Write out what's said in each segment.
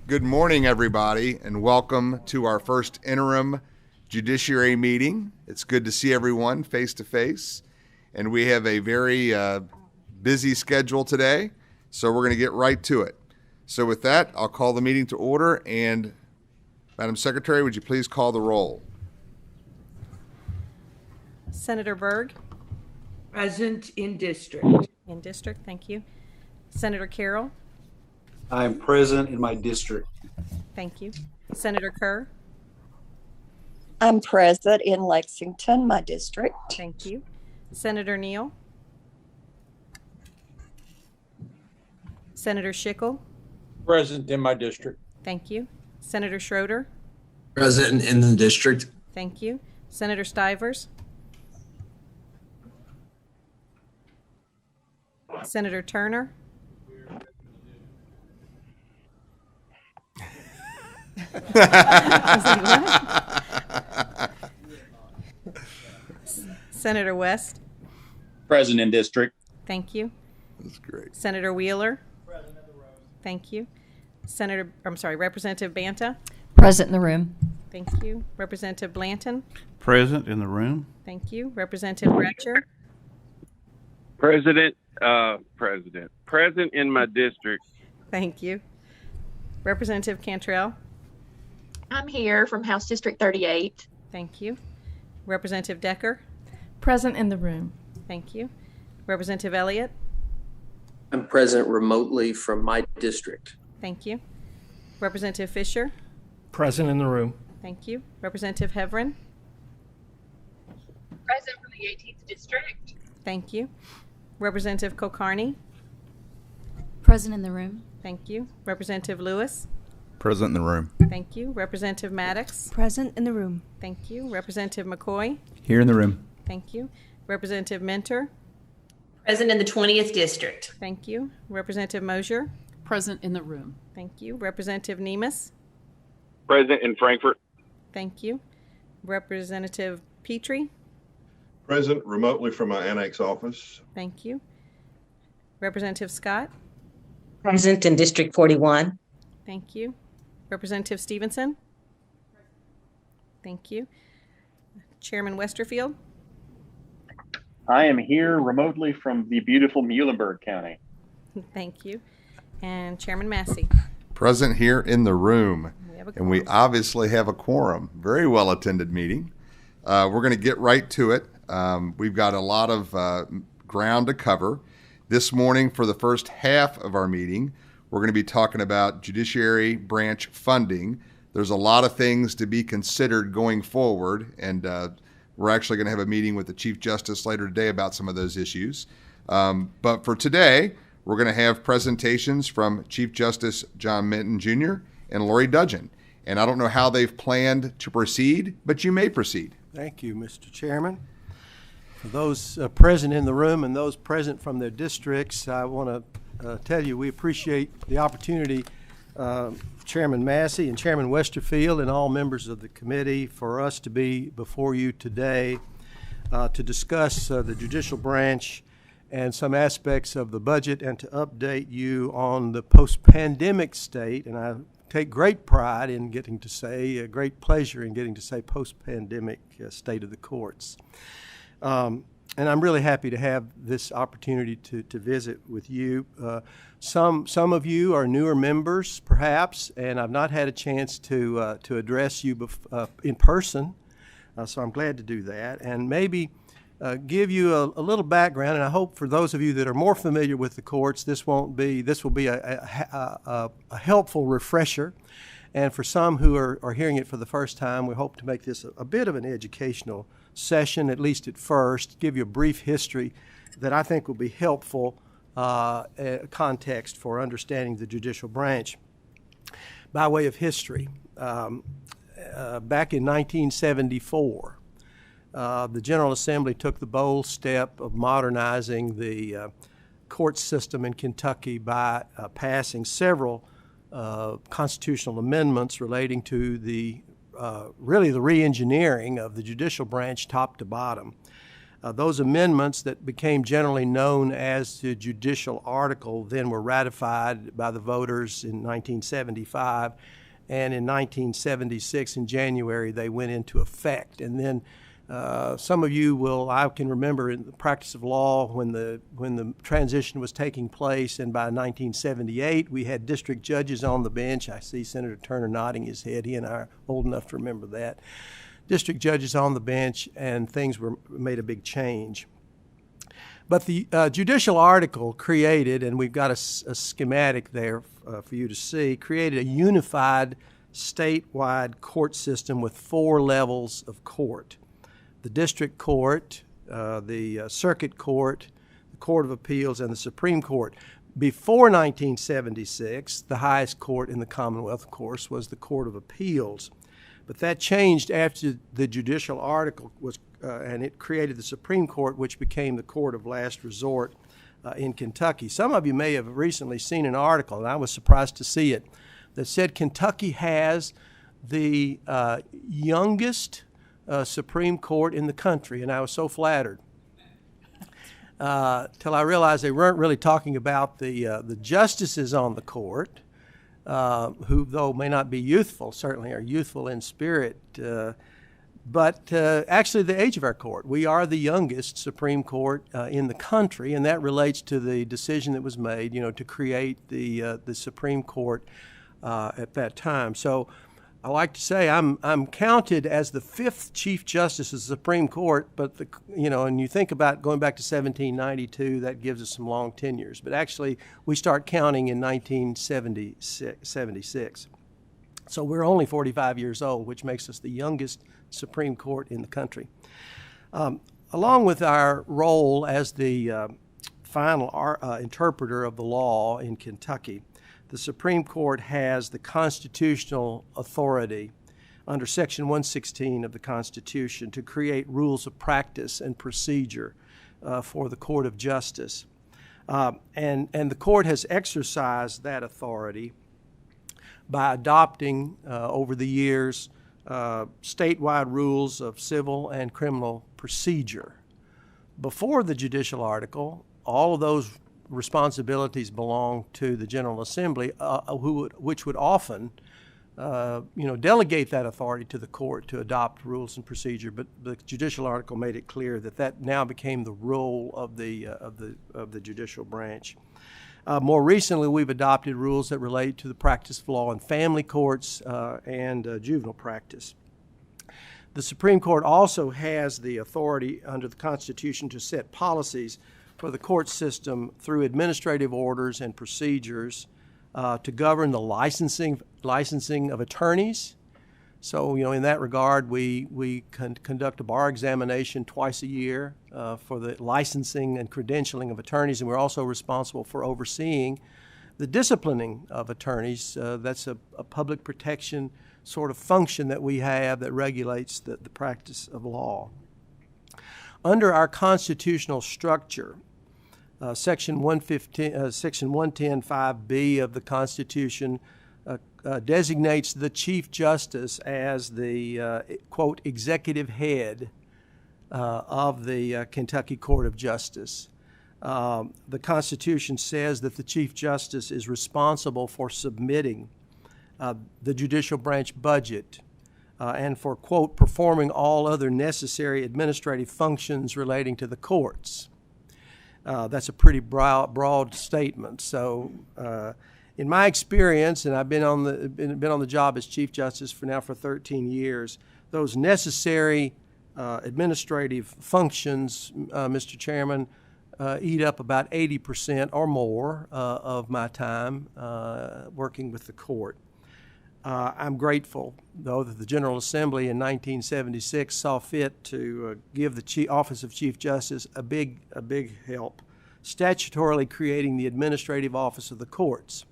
Good morning, everybody, and welcome to our first interim Judiciary meeting. It's good to see everyone face to face, and we have a very busy schedule today, so we're going to get right to it. So with that, I'll call the meeting to order, and Madam Secretary, would you please call the roll? Senator Berg? Present in district. In district, thank you. Senator Carroll? I am present in my district. Thank you. Senator Kerr? I'm present in Lexington, my district. Thank you. Senator Neal? Senator Schickel? Present in my district. Thank you. Senator Schroeder? Present in the district. Thank you. Senator Stivers? Senator Turner? Senator West? Present in district. Thank you. That's great. Senator Wheeler? Present in the room. Thank you. Representative Banta? Present in the room. Thank you. Representative Blanton? Present in the room. Thank you. Representative Bratcher? Present in my district. Thank you. Representative Cantrell? I'm here from House District 38. Thank you. Representative Decker? Present in the room. Thank you. Representative Elliott? I'm present remotely from my district. Thank you. Representative Fisher? Present in the room. Thank you. Representative Heverin? Present from the 18th District. Thank you. Representative Kulkarni? Present in the room. Thank you. Representative Lewis? Present in the room. Thank you. Representative Maddox? Present in the room. Thank you. Representative McCoy? Here in the room. Thank you. Representative Mentor? Present in the 20th District. Thank you. Representative Mosier? Present in the room. Thank you. Representative Nemus? Present in Frankfort. Thank you. Representative Petrie? Present remotely from my annex office. Thank you. Representative Scott? Present in District 41. Thank you. Representative Stevenson? Thank you. Chairman Westerfield? I am here remotely from the beautiful Muhlenberg County. Thank you. And Chairman Massey? Present here in the room. And we obviously have a quorum. Very well attended meeting. We're going to get right to it. We've got a lot of ground to cover. This morning, for the first half of our meeting, we're going to be talking about judiciary branch funding. There's a lot of things to be considered going forward, and we're actually going to have a meeting with the Chief Justice later today about some of those issues. But for today, we're going to have presentations from Chief Justice John Minton Jr. and Lori Dudgeon. And I don't know how they've planned to proceed, but you may proceed. Thank you, Mr. Chairman. For those present in the room and those present from their districts, I want to tell you we appreciate the opportunity, Chairman Massey and Chairman Westerfield and all members of the committee, for us to be before you today to discuss the judicial branch and some aspects of the budget and to update you on the post-pandemic state. And I take great pride in getting to say, great pleasure in getting to say post-pandemic state of the courts. And I'm really happy to have this opportunity to visit with you. Some of you are newer members, perhaps, and I've not had a chance to address you in person, so I'm glad to do that. And maybe give you a little background, and I hope for those of you that are more familiar with the courts, this will be a helpful refresher. And for some who are hearing it for the first time, we hope to make this a bit of an educational session, at least at first, give you a brief history that I think will be helpful context for understanding the judicial branch. By way of history, back in 1974, the General Assembly took the bold step of modernizing the court system in Kentucky by passing several constitutional amendments relating to really the re-engineering of the judicial branch top to bottom. Those amendments that became generally known as the judicial article then were ratified by the voters in 1975, and in 1976 in January they went into effect. And then some of you will, I can remember in the practice of law when the transition was taking place, and by 1978 we had district judges on the bench. I see Senator Turner nodding his head. He and I are old enough to remember that. District judges on the bench, and things were made a big change. But the judicial article created, and we've got a schematic there for you to see, created a unified statewide court system with 4 levels of court: the district court, the circuit court, the Court of Appeals, and the Supreme Court. Before 1976, the highest court in the Commonwealth, of course, was the Court of Appeals. But that changed after the judicial article was, and it created the Supreme Court, which became the court of last resort in Kentucky. Some of you may have recently seen an article, and I was surprised to see it, that said Kentucky has the youngest Supreme Court in the country, and I was so flattered. Till I realized they weren't really talking about the justices on the court, who, though may not be youthful, certainly are youthful in spirit, but actually the age of our court. We are the youngest Supreme Court in the country, and that relates to the decision that was made, to create the Supreme Court at that time. So I like to say I'm counted as the 5th Chief Justice of the Supreme Court, but and you think about going back to 1792, that gives us some long tenures. But actually, we start counting in 1976. So we're only 45 years old, which makes us the youngest Supreme Court in the country. Along with our role as the final interpreter of the law in Kentucky, the Supreme Court has the constitutional authority under Section 116 of the Constitution to create rules of practice and procedure for the Court of Justice. And the court has exercised that authority by adopting over the years statewide rules of civil and criminal procedure. Before the judicial article, all of those responsibilities belong to the General Assembly, which would often, delegate that authority to the court to adopt rules and procedure. But the judicial article made it clear that now became the role of the judicial branch. More recently, we've adopted rules that relate to the practice of law in family courts and juvenile practice. The Supreme Court also has the authority under the Constitution to set policies for the court system through administrative orders and procedures to govern the licensing of attorneys. So, in that regard, we conduct a bar examination twice a year for the licensing and credentialing of attorneys, and we're also responsible for overseeing the disciplining of attorneys. That's a public protection sort of function that we have that regulates the practice of law. Under our constitutional structure, Section 110(5)(b) of the Constitution designates the Chief Justice as the, quote, executive head of the Kentucky Court of Justice. The Constitution says that the Chief Justice is responsible for submitting the judicial branch budget and for, quote, performing all other necessary administrative functions relating to the courts. That's a pretty broad statement. So, in my experience, and I've been on the job as Chief Justice for 13 years, those necessary administrative functions, Mr. Chairman, eat up about 80% or more of my time working with the court. I'm grateful, though, that the General Assembly in 1976 saw fit to give the Office of Chief Justice a big help, statutorily creating the Administrative Office of the Courts,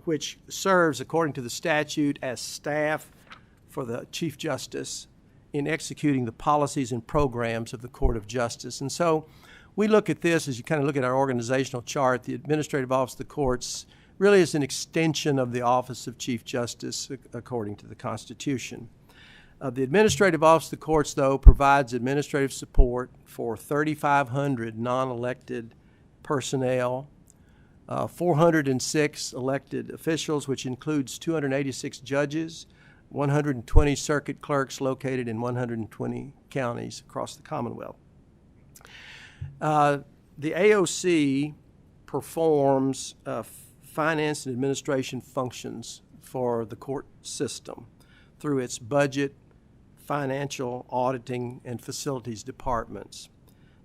which serves, according to the statute, as staff for the Chief Justice in executing the policies and programs of the Court of Justice. And so we look at this, as you kind of look at our organizational chart, the Administrative Office of the Courts really is an extension of the Office of Chief Justice according to the Constitution. The Administrative Office of the Courts, though, provides administrative support for 3,500 non-elected personnel, 406 elected officials, which includes 286 judges, 120 circuit clerks located in 120 counties across the Commonwealth. The AOC performs finance and administration functions for the court system through its budget, financial, auditing, and facilities departments.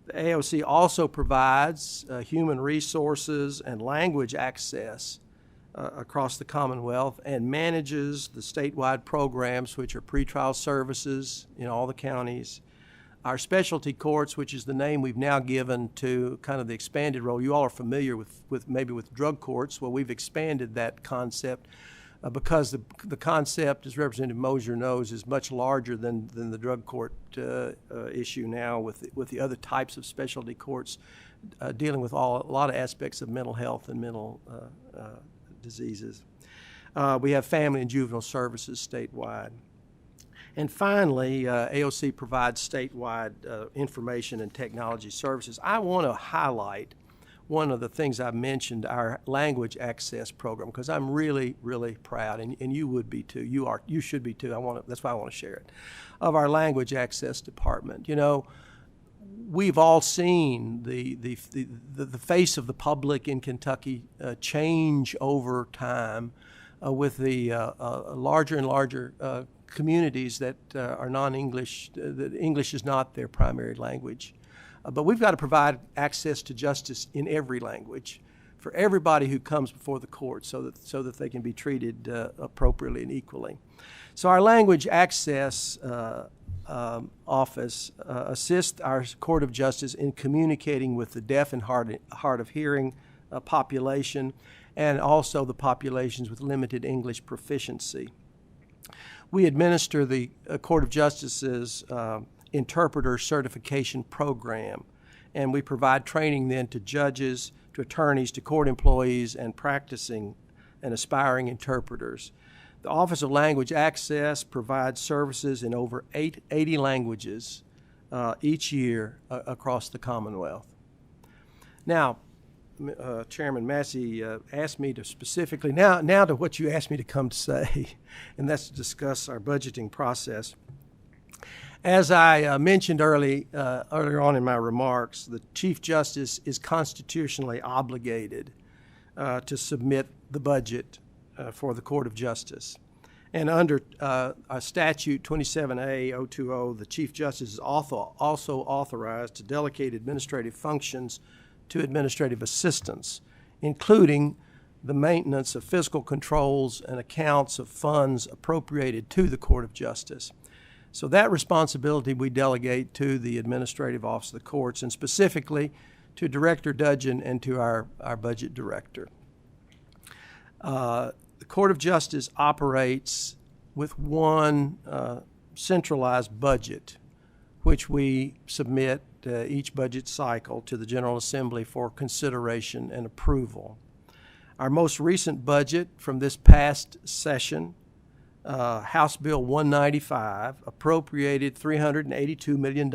The AOC also provides human resources and language access across the Commonwealth and manages the statewide programs, which are pretrial services in all the counties. Our specialty courts, which is the name we've now given to kind of the expanded role. You all are familiar with maybe with drug courts. Well, we've expanded that concept because the concept, as Representative Mosier knows, is much larger than the drug court issue now with the other types of specialty courts dealing with a lot of aspects of mental health and mental diseases. We have family and juvenile services statewide. And finally, AOC provides statewide information and technology services. I want to highlight one of the things I mentioned, our language access program, because I'm really, really proud, and you would be too. You should be too. That's why I want to share it. Of our language access department, you know, we've all seen the face of the public in Kentucky change over time with the larger and larger communities that are non-English. That English is not their primary language. But we've got to provide access to justice in every language for everybody who comes before the court so that they can be treated appropriately and equally. So our language access office assists our Court of Justice in communicating with the deaf and hard of hearing population and also the populations with limited English proficiency. We administer the Court of Justice's interpreter certification program, and we provide training then to judges, to attorneys, to court employees, and practicing and aspiring interpreters. The Office of Language Access provides services in over 80 languages each year across the Commonwealth. Now, Chairman Massey asked me to specifically, now to what you asked me to come to say, and that's to discuss our budgeting process. As I mentioned earlier on in my remarks, the Chief Justice is constitutionally obligated to submit the budget for the Court of Justice. And under Statute 27A-020, the Chief Justice is also authorized to delegate administrative functions to administrative assistants, including the maintenance of fiscal controls and accounts of funds appropriated to the Court of Justice. So that responsibility we delegate to the Administrative Office of the Courts, and specifically to Director Dudgeon and to our Budget Director. The Court of Justice operates with one centralized budget, which we submit each budget cycle to the General Assembly for consideration and approval. Our most recent budget from this past session, House Bill 195, appropriated $382 million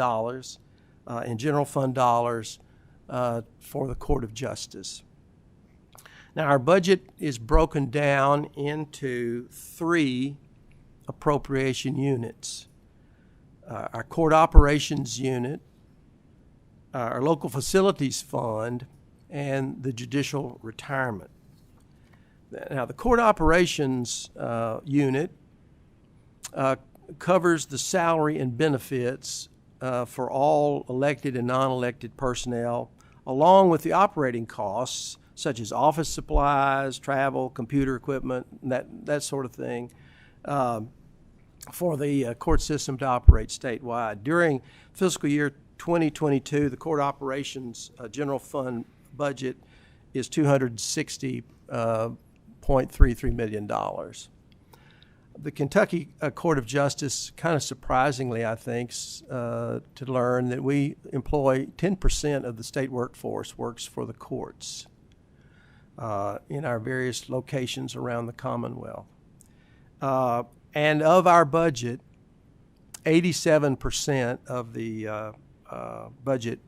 in general fund dollars for the Court of Justice. Now, our budget is broken down into three appropriation units. Our Court Operations Unit, our Local Facilities Fund, and the Judicial Retirement. Now, the Court Operations Unit covers the salary and benefits for all elected and non-elected personnel, along with the operating costs, such as office supplies, travel, computer equipment, that sort of thing, for the court system to operate statewide. During fiscal year 2022, the Court Operations General Fund budget is $260.33 million. The Kentucky Court of Justice, kind of surprisingly, I think, to learn that we employ 10% of the state workforce works for the courts in our various locations around the Commonwealth. And of our budget, 87% of the budget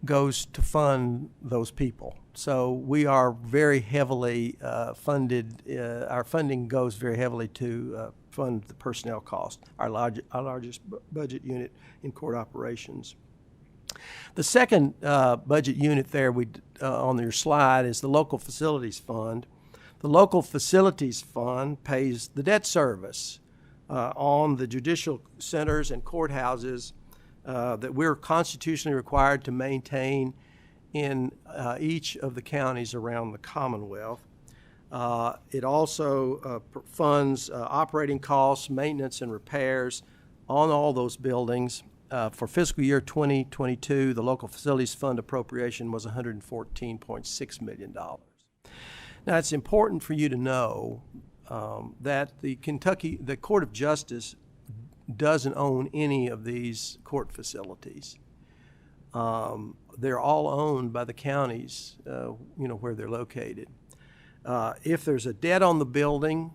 goes to fund those people. So we are very heavily funded. Our funding goes very heavily to fund the personnel cost, our largest budget unit in court operations. The second budget unit there on your slide is the Local Facilities Fund. The Local Facilities Fund pays the debt service on the judicial centers and courthouses that we're constitutionally required to maintain in each of the counties around the Commonwealth. It also funds operating costs, maintenance, and repairs on all those buildings. For fiscal year 2022, the Local Facilities Fund appropriation was $114.6 million. Now, it's important for you to know that the Court of Justice doesn't own any of these court facilities. They're all owned by the counties, where they're located. If there's a debt on the building,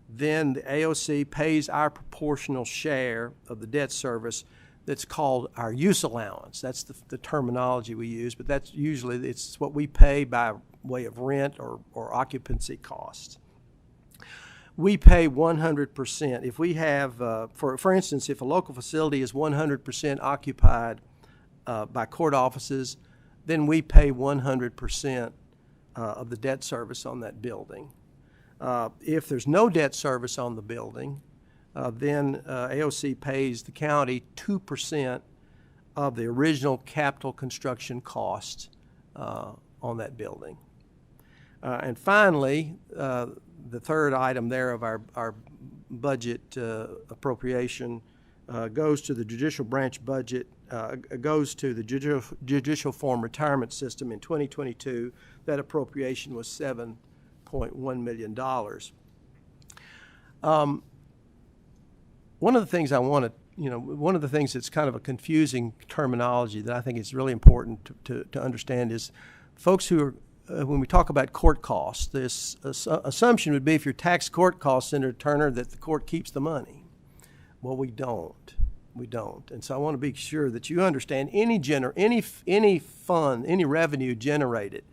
then the AOC pays our proportional share of the debt service that's called our use allowance. That's the terminology we use, but that's usually it's what we pay by way of rent or occupancy costs. We pay 100%. If we have, for instance, if a local facility is 100% occupied by court offices, then we pay 100% of the debt service on that building. If there's no debt service on the building, then AOC pays the county 2% of the original capital construction cost on that building. And finally, the third item there of our budget appropriation goes to the judicial branch budget, goes to the judicial form retirement system. In 2022, that appropriation was $7.1 million. One of the things one of the things that's kind of a confusing terminology that I think is really important to understand is folks who are, when we talk about court costs, this assumption would be if your tax court costs, Senator Turner, that the court keeps the money. Well, we don't. We don't. And so I want to be sure that you understand any fund, any revenue generated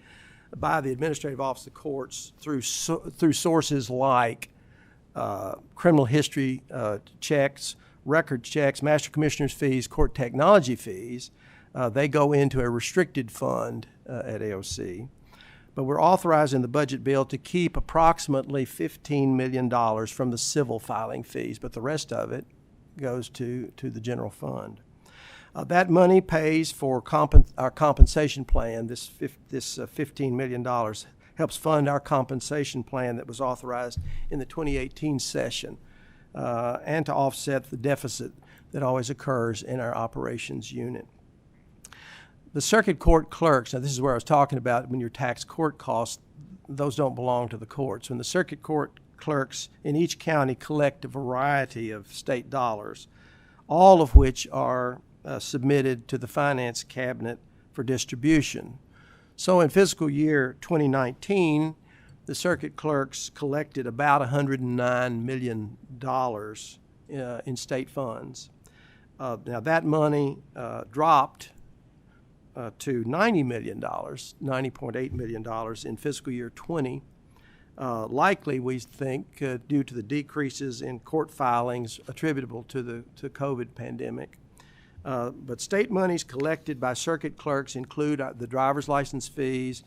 by the Administrative Office of Courts through sources like criminal history checks, record checks, master commissioner's fees, court technology fees, they go into a restricted fund at AOC. But we're authorizing the budget bill to keep approximately $15 million from the civil filing fees, but the rest of it goes to the general fund. That money pays for our compensation plan. This $15 million helps fund our compensation plan that was authorized in the 2018 session and to offset the deficit that always occurs in our operations unit. The circuit court clerks, now this is where I was talking about when your tax court costs, those don't belong to the courts. When the circuit court clerks in each county collect a variety of state dollars, all of which are submitted to the finance cabinet for distribution. So in fiscal year 2019, the circuit clerks collected about $109 million in state funds. Now that money dropped to $90 million, $90.8 million in fiscal year 20. Likely, we think, due to the decreases in court filings attributable to the COVID pandemic. But state monies collected by circuit clerks include the driver's license fees,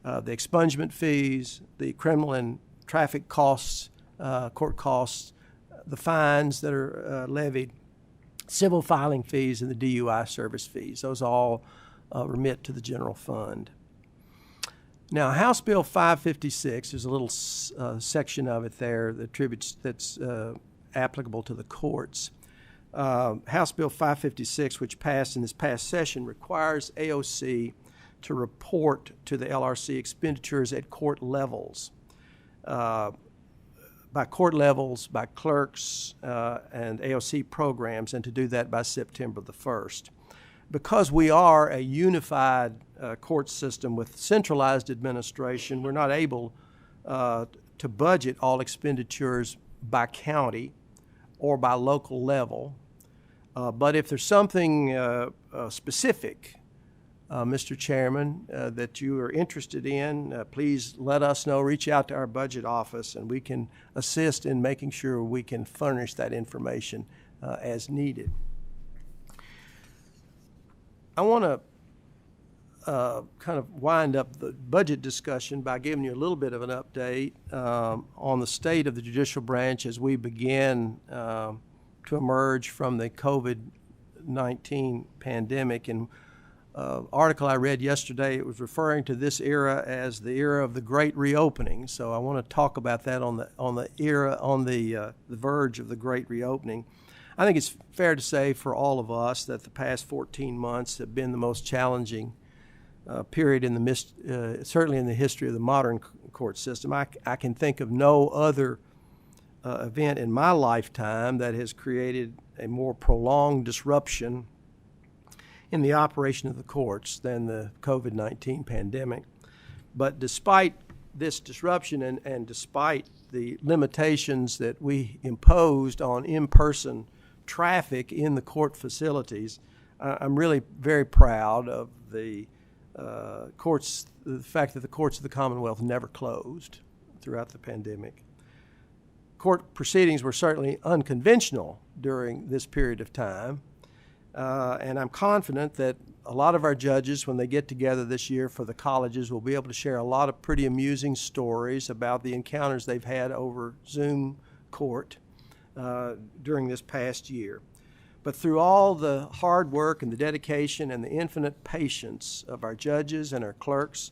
the expungement fees, the criminal and traffic costs, court costs, the fines that are levied, civil filing fees, and the DUI service fees. Those all remit to the general fund. Now, House Bill 556, there's a little section of it there that's applicable to the courts. House Bill 556, which passed in this past session, requires AOC to report to the LRC expenditures at court levels. By court levels, by clerks and AOC programs, and to do that by September the 1st. Because we are a unified court system with centralized administration, we're not able to budget all expenditures by county or by local level. But if there's something specific, Mr. Chairman, that you are interested in, please let us know. Reach out to our budget office, and we can assist in making sure we can furnish that information as needed. I want to kind of wind up the budget discussion by giving you a little bit of an update on the state of the judicial branch as we begin to emerge from the COVID-19 pandemic. And article I read yesterday, it was referring to this era as the era of the great reopening. So I want to talk about that on the verge of the great reopening. I think it's fair to say for all of us that the past 14 months have been the most challenging period in the certainly in the history of the modern court system. I can think of no other event in my lifetime that has created a more prolonged disruption in the operation of the courts than the COVID-19 pandemic. But despite this disruption and despite the limitations that we imposed on in-person traffic in the court facilities, I'm really very proud of the courts, the fact that the courts of the Commonwealth never closed throughout the pandemic. Court proceedings were certainly unconventional during this period of time, and I'm confident that a lot of our judges, when they get together this year for the colleges, will be able to share a lot of pretty amusing stories about the encounters they've had over Zoom court during this past year. But through all the hard work and the dedication and the infinite patience of our judges and our clerks,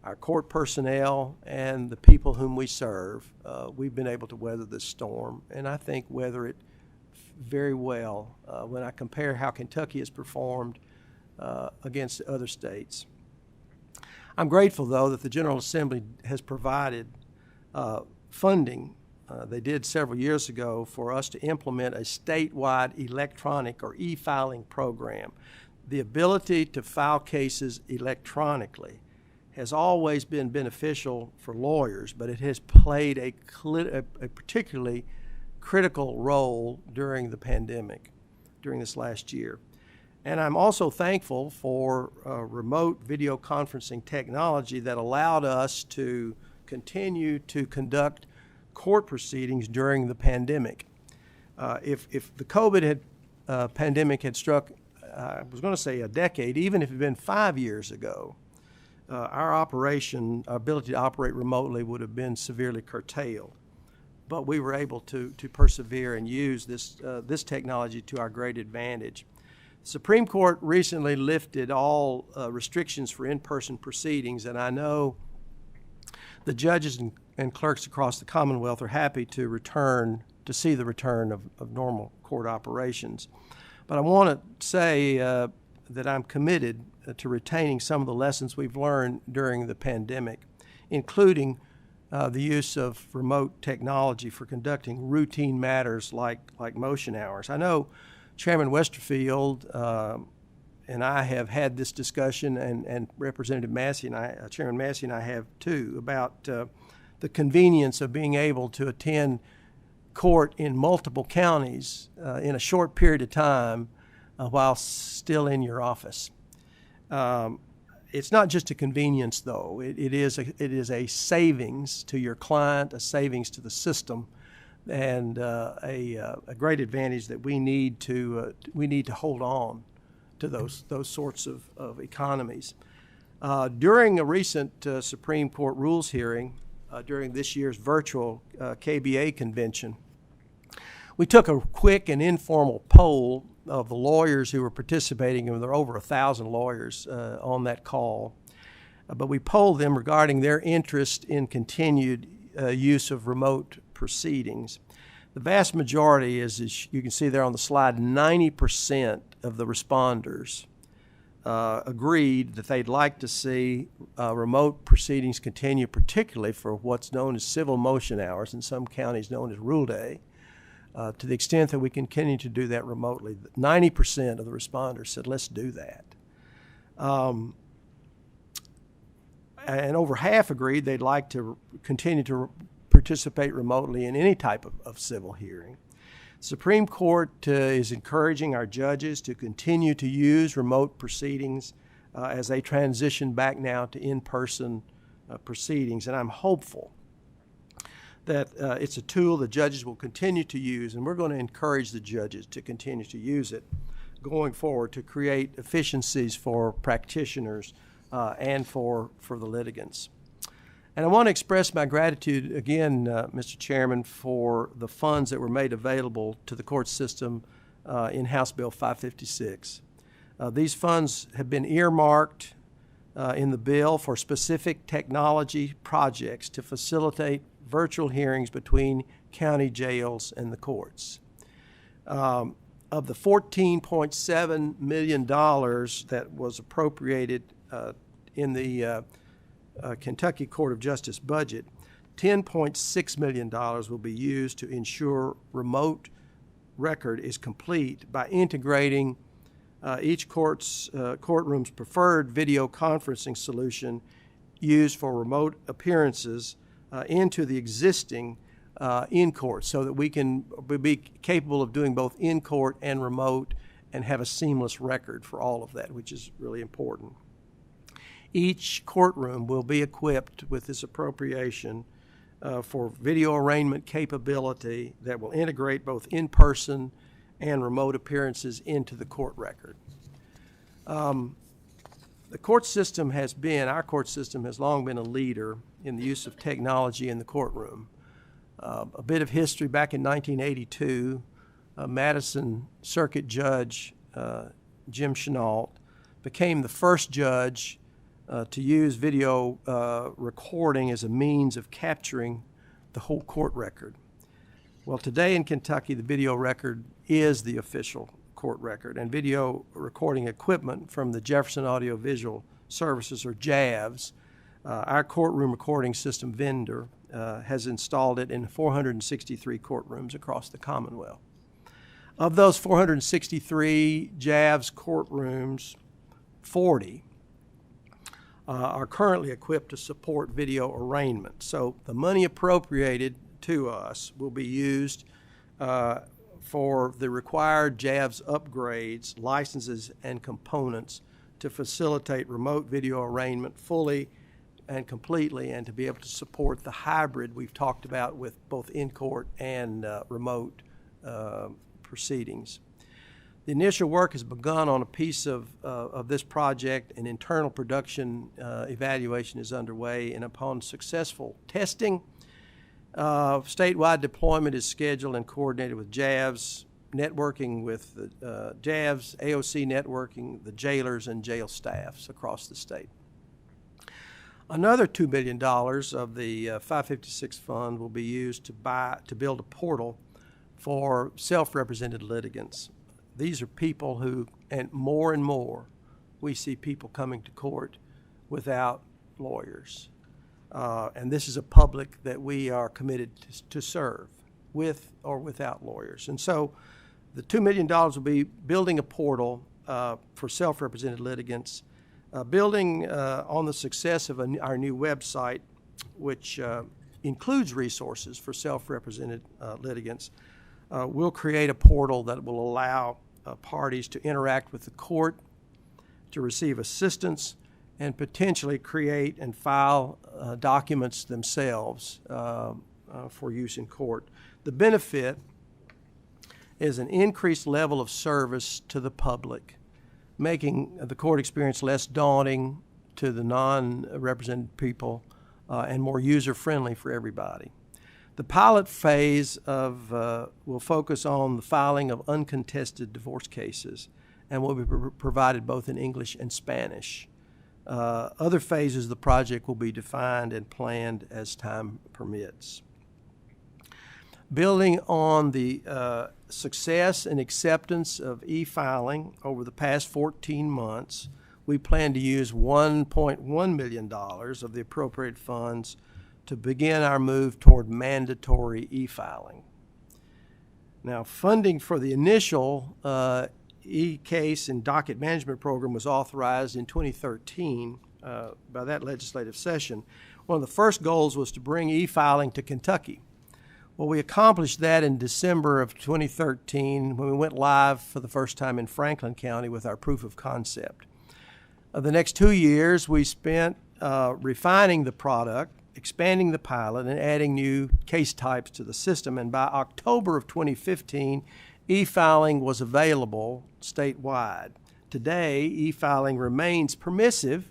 our court personnel, and the people whom we serve, we've been able to weather this storm, and I think weather it very well when I compare how Kentucky has performed against other states. I'm grateful, though, that the General Assembly has provided funding they did several years ago for us to implement a statewide electronic or e-filing program. The ability to file cases electronically has always been beneficial for lawyers, but it has played a particularly critical role during the pandemic, during this last year. And I'm also thankful for remote video conferencing technology that allowed us to continue to conduct court proceedings during the pandemic. If the COVID pandemic had struck, I was going to say a decade, even if it had been 5 years ago, our ability to operate remotely would have been severely curtailed. But we were able to persevere and use this technology to our great advantage. The Supreme Court recently lifted all restrictions for in-person proceedings, and I know the judges and clerks across the Commonwealth are happy to see the return of normal court operations. But I want to say that I'm committed to retaining some of the lessons we've learned during the pandemic, including the use of remote technology for conducting routine matters like motion hours. I know Chairman Westerfield and I have had this discussion, and Representative Massey and I, Chairman Massey and I have too, about the convenience of being able to attend court in multiple counties in a short period of time while still in your office. It's not just a convenience, though. It is a savings to your client, a savings to the system, and a great advantage that we need to hold on to those sorts of economies. During a recent Supreme Court rules hearing during this year's virtual KBA convention, we took a quick and informal poll of the lawyers who were participating, and there were over 1,000 lawyers on that call. But we polled them regarding their interest in continued use of remote proceedings. The vast majority, as you can see there on the slide, 90% of the responders agreed that they'd like to see remote proceedings continue, particularly for what's known as civil motion hours, in some counties known as rule day, to the extent that we can continue to do that remotely. 90% of the responders said, let's do that. And over half agreed they'd like to continue to participate remotely in any type of civil hearing. Supreme Court is encouraging our judges to continue to use remote proceedings as they transition back now to in-person proceedings, and I'm hopeful that it's a tool the judges will continue to use, and we're going to encourage the judges to continue to use it going forward to create efficiencies for practitioners and for the litigants. And I want to express my gratitude again, Mr. Chairman, for the funds that were made available to the court system in House Bill 556. These funds have been earmarked in the bill for specific technology projects to facilitate virtual hearings between county jails and the courts. Of the $14.7 million that was appropriated in the Kentucky Court of Justice budget, $10.6 million will be used to ensure remote record is complete by integrating each courtroom's preferred video conferencing solution used for remote appearances into the existing in-court, so that we can be capable of doing both in-court and remote and have a seamless record for all of that, which is really important. Each courtroom will be equipped with this appropriation for video arraignment capability that will integrate both in-person and remote appearances into the court record. The court system our court system has long been a leader in the use of technology in the courtroom. A bit of history: back in 1982, Madison Circuit Judge Jim Chenault became the first judge to use video recording as a means of capturing the whole court record. Well, today in Kentucky, the video record is the official court record, and video recording equipment from the Jefferson Audio Visual Services, or JAVS, our courtroom recording system vendor, has installed it in 463 courtrooms across the Commonwealth. Of those 463 JAVS courtrooms, 40 are currently equipped to support video arraignment. So the money appropriated to us will be used for the required JAVS upgrades, licenses, and components to facilitate remote video arraignment fully and completely, and to be able to support the hybrid we've talked about with both in-court and remote proceedings. The initial work has begun on a piece of this project. An internal production evaluation is underway, and upon successful testing, statewide deployment is scheduled and coordinated with JAVS, networking with the JAVS, AOC networking, the jailers, and jail staffs across the state. Another $2 billion of the 556 fund will be used to build a portal for self-represented litigants. These are people who, and more, we see people coming to court without lawyers. And this is a public that we are committed to serve, with or without lawyers. And so the $2 million will be building a portal for self-represented litigants, building on the success of our new website, which includes resources for self-represented litigants. We'll create a portal that will allow parties to interact with the court, to receive assistance, and potentially create and file documents themselves for use in court. The benefit is an increased level of service to the public, making the court experience less daunting to the non-represented people and more user-friendly for everybody. The pilot phase will focus on the filing of uncontested divorce cases and will be provided both in English and Spanish. Other phases of the project will be defined and planned as time permits. Building on the success and acceptance of e-filing over the past 14 months, we plan to use $1.1 million of the appropriated funds to begin our move toward mandatory e-filing. Now, funding for the initial e-case and docket management program was authorized in 2013 by that legislative session. One of the first goals was to bring e-filing to Kentucky. Well, we accomplished that in December of 2013 when we went live for the first time in Franklin County with our proof of concept. The next 2 years we spent refining the product, expanding the pilot, and adding new case types to the system. And by October of 2015, e-filing was available statewide. Today, e-filing remains permissive,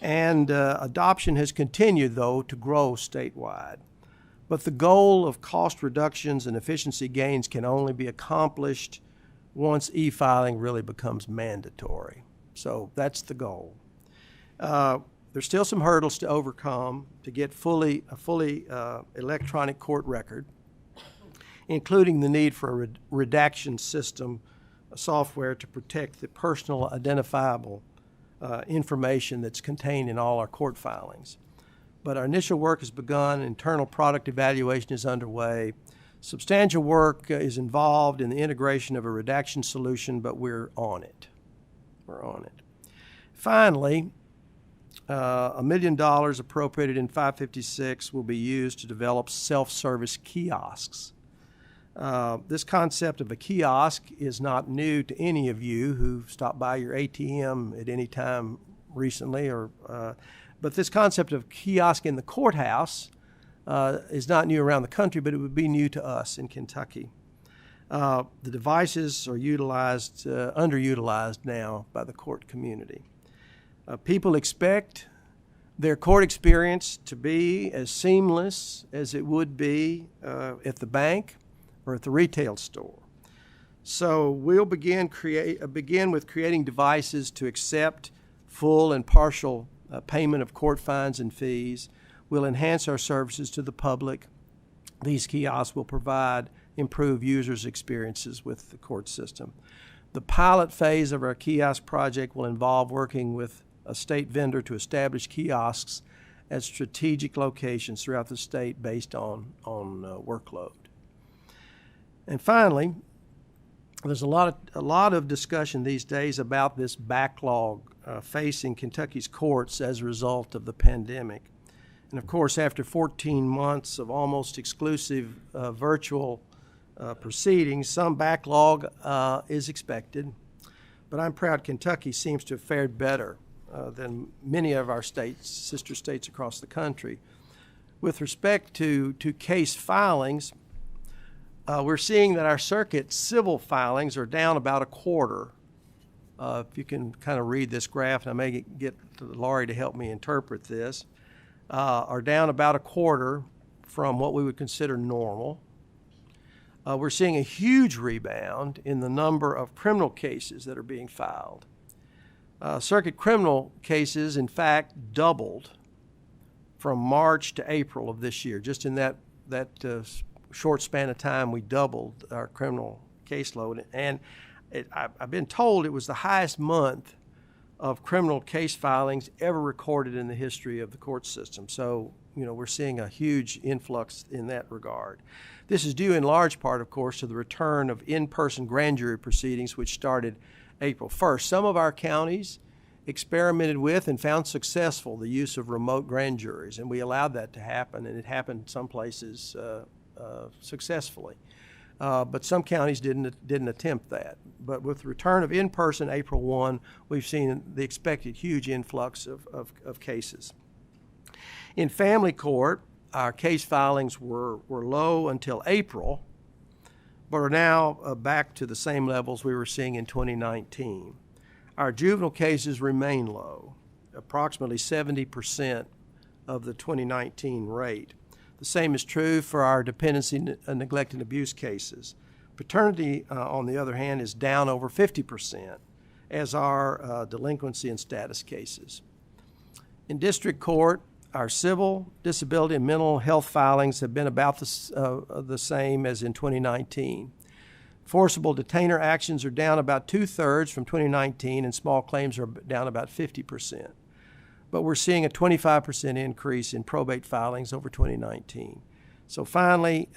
and adoption has continued, though, to grow statewide. But the goal of cost reductions and efficiency gains can only be accomplished once e-filing really becomes mandatory. So that's the goal. There's still some hurdles to overcome to get a fully electronic court record, including the need for a redaction system software to protect the personal identifiable information that's contained in all our court filings. But our initial work has begun. Internal product evaluation is underway. Substantial work is involved in the integration of a redaction solution, but we're on it. We're on it. Finally, $1 million appropriated in 556 will be used to develop self-service kiosks. This concept of a kiosk is not new to any of you who've stopped by your ATM at any time recently, but this concept of kiosk in the courthouse is not new around the country, but it would be new to us in Kentucky. The devices are underutilized now by the court community. People expect their court experience to be as seamless as it would be at the bank or at the retail store. So we'll begin with creating devices to accept full and partial payment of court fines and fees. We'll enhance our services to the public. These kiosks will provide improved users' experiences with the court system. The pilot phase of our kiosk project will involve working with a state vendor to establish kiosks at strategic locations throughout the state based on workload. And finally, there's a lot of discussion these days about this backlog facing Kentucky's courts as a result of the pandemic. And of course, after 14 months of almost exclusive virtual proceedings, some backlog is expected. But I'm proud Kentucky seems to have fared better than many of our states, sister states across the country. With respect to case filings, we're seeing that our circuit civil filings are down about a quarter. If you can kind of read this graph, and I may get Laurie to help me interpret this, are down about a quarter from what we would consider normal. We're seeing a huge rebound in the number of criminal cases that are being filed. Circuit criminal cases, in fact, doubled from March to April of this year. Just in that short span of time, we doubled our criminal caseload. And I've been told it was the highest month of criminal case filings ever recorded in the history of the court system. So, we're seeing a huge influx in that regard. This is due in large part, of course, to the return of in-person grand jury proceedings, which started April 1st. Some of our counties experimented with and found successful the use of remote grand juries, and we allowed that to happen, and it happened some places successfully. But some counties didn't attempt that. But with the return of in-person April 1, we've seen the expected huge influx of cases. In family court, our case filings were low until April, but are now back to the same levels we were seeing in 2019. Our juvenile cases remain low, approximately 70% of the 2019 rate. The same is true for our dependency, neglect, and abuse cases. Paternity, on the other hand, is down over 50%, as are delinquency and status cases. In district court, our civil, disability, and mental health filings have been about the same as in 2019. Forcible detainer actions are down about 2/3 from 2019, and small claims are down about 50%. But we're seeing a 25% increase in probate filings over 2019. So finally,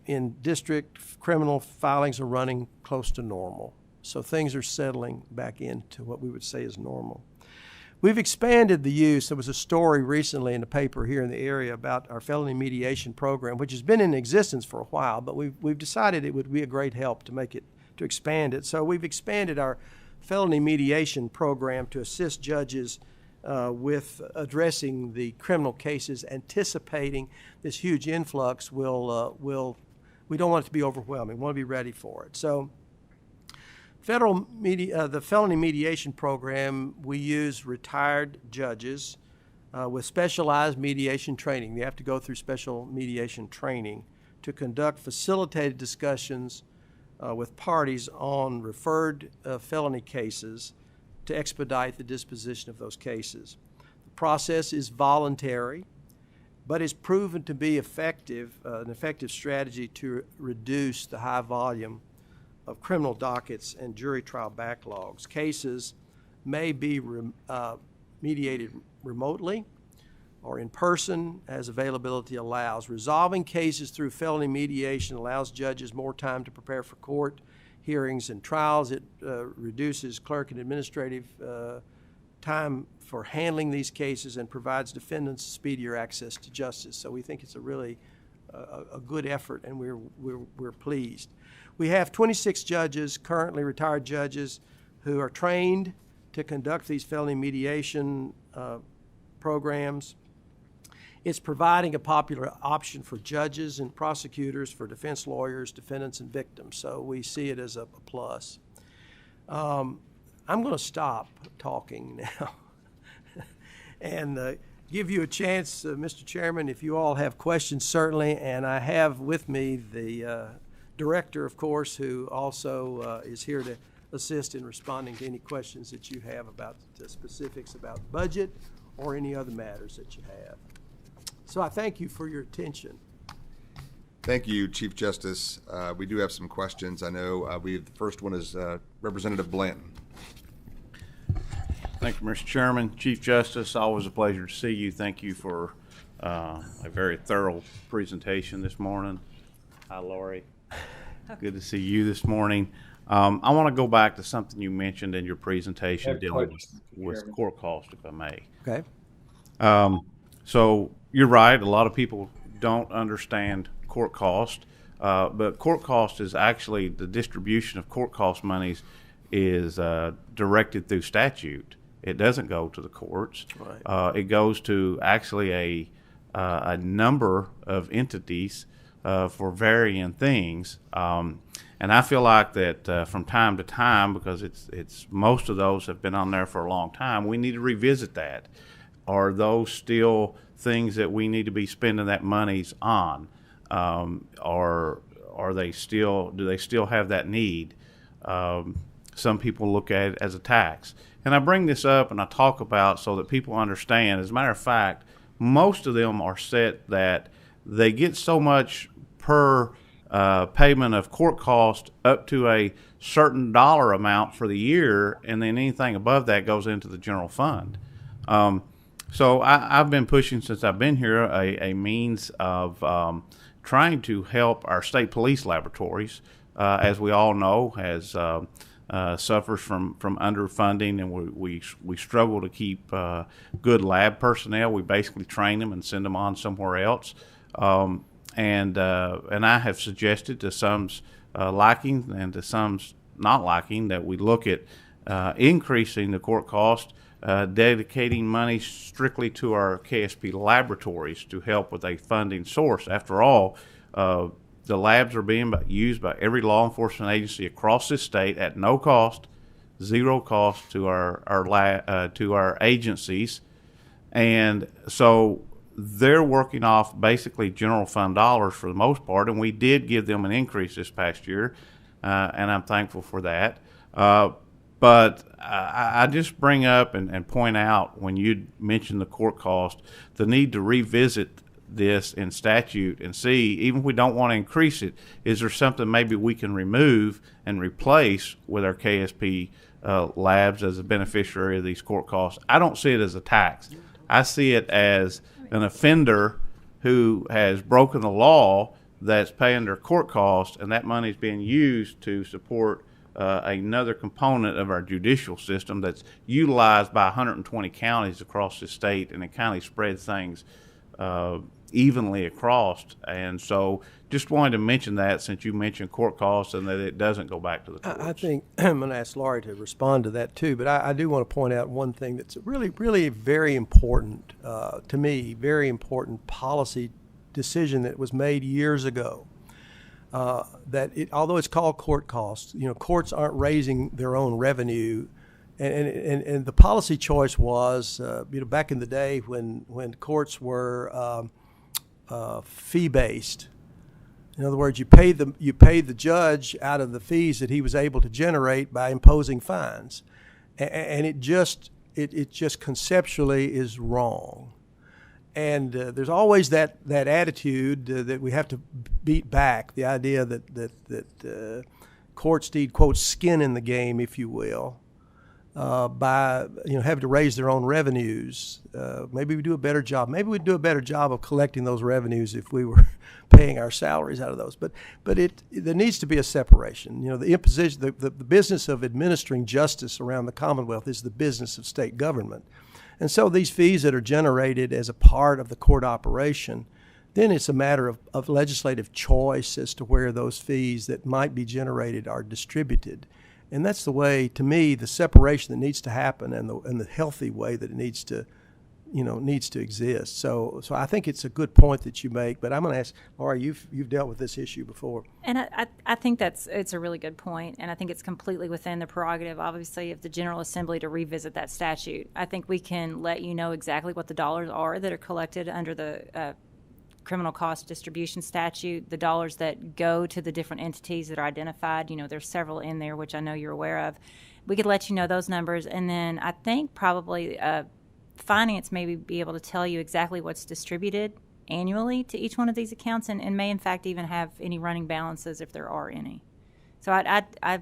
in district, criminal filings are running close to normal. So things are settling back into what we would say is normal. We've expanded the use. There was a story recently in the paper here in the area about our felony mediation program, which has been in existence for a while, but we've decided it would be a great help to expand it. So we've expanded our felony mediation program to assist judges with addressing the criminal cases, anticipating this huge influx we don't want it to be overwhelming. We want to be ready for it. So the felony mediation program, we use retired judges with specialized mediation training. They have to go through special mediation training to conduct facilitated discussions with parties on referred felony cases to expedite the disposition of those cases. The process is voluntary, but is proven to be an effective strategy to reduce the high volume of criminal dockets and jury trial backlogs. Cases may be mediated remotely or in person as availability allows. Resolving cases through felony mediation allows judges more time to prepare for court hearings and trials. It reduces clerk and administrative time for handling these cases and provides defendants speedier access to justice. So we think it's a really a good effort, and we're pleased. We have 26 judges, currently retired judges, who are trained to conduct these felony mediation programs. It's providing a popular option for judges and prosecutors, for defense lawyers, defendants, and victims. So we see it as a plus. I'm going to stop talking now and give you a chance, Mr. Chairman, if you all have questions, certainly. And I have with me the director, of course, who also is here to assist in responding to any questions that you have about the specifics about budget or any other matters that you have. So I thank you for your attention. Thank you, Chief Justice. We do have some questions. I know the first one is Representative Blanton. Thank you, Mr. Chairman. Chief Justice, always a pleasure to see you. Thank you for a very thorough presentation this morning. Hi, Lori. Good to see you this morning. I want to go back to something you mentioned in your presentation dealing with court cost, if I may. Okay. So you're right. A lot of people don't understand court cost, but court cost is actually the distribution of court cost monies is directed through statute. It doesn't go to the courts. Right. It goes to actually a number of entities for varying things. And I feel like that from time to time, because it's most of those have been on there for a long time, we need to revisit that. Are those still things that we need to be spending that monies on? Or do they still have that need? Some people look at it as a tax. And I bring this up and I talk about so that people understand. As a matter of fact, most of them are set that they get so much per payment of court cost up to a certain dollar amount for the year, and then anything above that goes into the general fund. So I've been pushing since I've been here a means of trying to help our state police laboratories, as we all know, suffers from underfunding, and we struggle to keep good lab personnel. We basically train them and send them on somewhere else. And I have suggested to some's liking and to some's not liking that we look at increasing the court cost, dedicating money strictly to our KSP laboratories to help with a funding source. After all, the labs are being used by every law enforcement agency across this state at no cost, zero cost to our agencies, and so they're working off basically general fund dollars for the most part, and we did give them an increase this past year, and I'm thankful for that. But I just bring up and point out, when you mention the court cost, the need to revisit this in statute and see, even if we don't want to increase it, is there something maybe we can remove and replace with our KSP labs as a beneficiary of these court costs? I don't see it as a tax. I see it as an offender who has broken the law that's paying their court costs, and that money is being used to support another component of our judicial system that's utilized by 120 counties across the state, and it kind of spreads things evenly across. And so just wanted to mention that, since you mentioned court costs, and that it doesn't go back to the courts. I think I'm going to ask Laurie to respond to that too, but I do want to point out one thing that's really, really very important to me, very important policy decision that was made years ago. Although it's called court costs, courts aren't raising their own revenue, and the policy choice was, back in the day when courts were fee based. In other words, you pay the judge out of the fees that he was able to generate by imposing fines, and it just conceptually is wrong. And there's always that attitude that we have to beat back, the idea that courts need, quote, skin in the game, if you will, by having to raise their own revenues. Maybe we do a better job. Maybe we'd do a better job of collecting those revenues if we were paying our salaries out of those. But there needs to be a separation. The imposition, the business of administering justice around the Commonwealth is the business of state government. And so these fees that are generated as a part of the court operation, then it's a matter of legislative choice as to where those fees that might be generated are distributed. And that's the way, to me, the separation that needs to happen, and the healthy way that it needs to exist. So I think it's a good point that you make. But I'm going to ask Laura. You've dealt with this issue before, and I think it's a really good point, and I think it's completely within the prerogative, obviously, of the General Assembly to revisit that statute. I think we can let you know exactly what the dollars are that are collected under the criminal cost distribution statute, the dollars that go to the different entities that are identified. There's several in there, which I know you're aware of. We could let you know those numbers, and then I think probably finance may be able to tell you exactly what's distributed annually to each one of these accounts, and may in fact even have any running balances if there are any. So I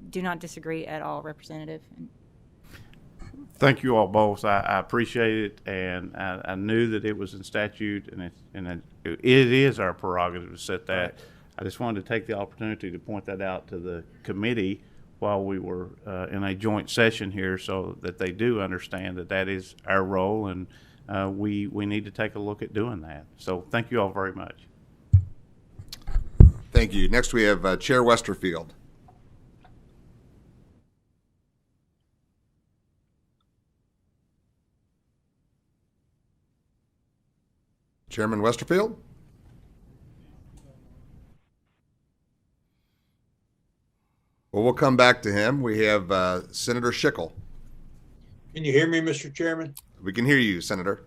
do not disagree at all, Representative. Thank you all both. I appreciate it, and I knew that it was in statute, and it is our prerogative to set that. Right. I just wanted to take the opportunity to point that out to the committee while we were in a joint session here, so that they do understand that is our role, and we need to take a look at doing that. So thank you all very much. Thank you. Next we have Chair Westerfield. Chairman Westerfield? Well, we'll come back to him. We have Senator Schickel. Can you hear me, Mr. Chairman? We can hear you, Senator.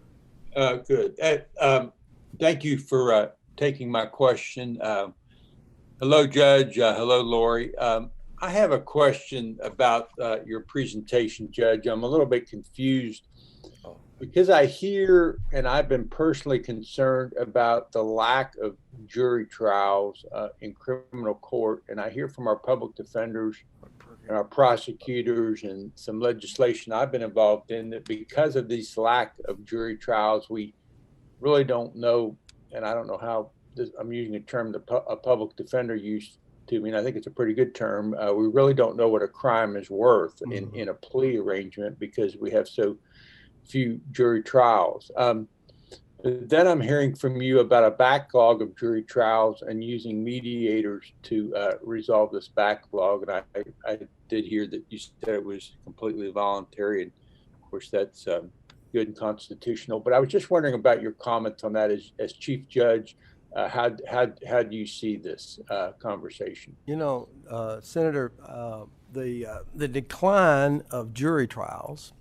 Good. Thank you for taking my question. Hello, Judge. Hello, Lori. I have a question about your presentation, Judge. I'm a little bit confused because I hear, and I've been personally concerned about the lack of jury trials in criminal court. And I hear from our public defenders and our prosecutors and some legislation I've been involved in that because of this lack of jury trials, we really don't know, and I don't know how I'm using a term that a public defender used to mean. I think it's a pretty good term. We really don't know what a crime is worth in a plea arrangement because we have so few jury trials. Then I'm hearing from you about a backlog of jury trials and using mediators to resolve this backlog. And I did hear that you said it was completely voluntary, and of course that's good and constitutional. But I was just wondering about your comments on that as Chief Judge. How do you see this conversation? Senator, the decline of jury trials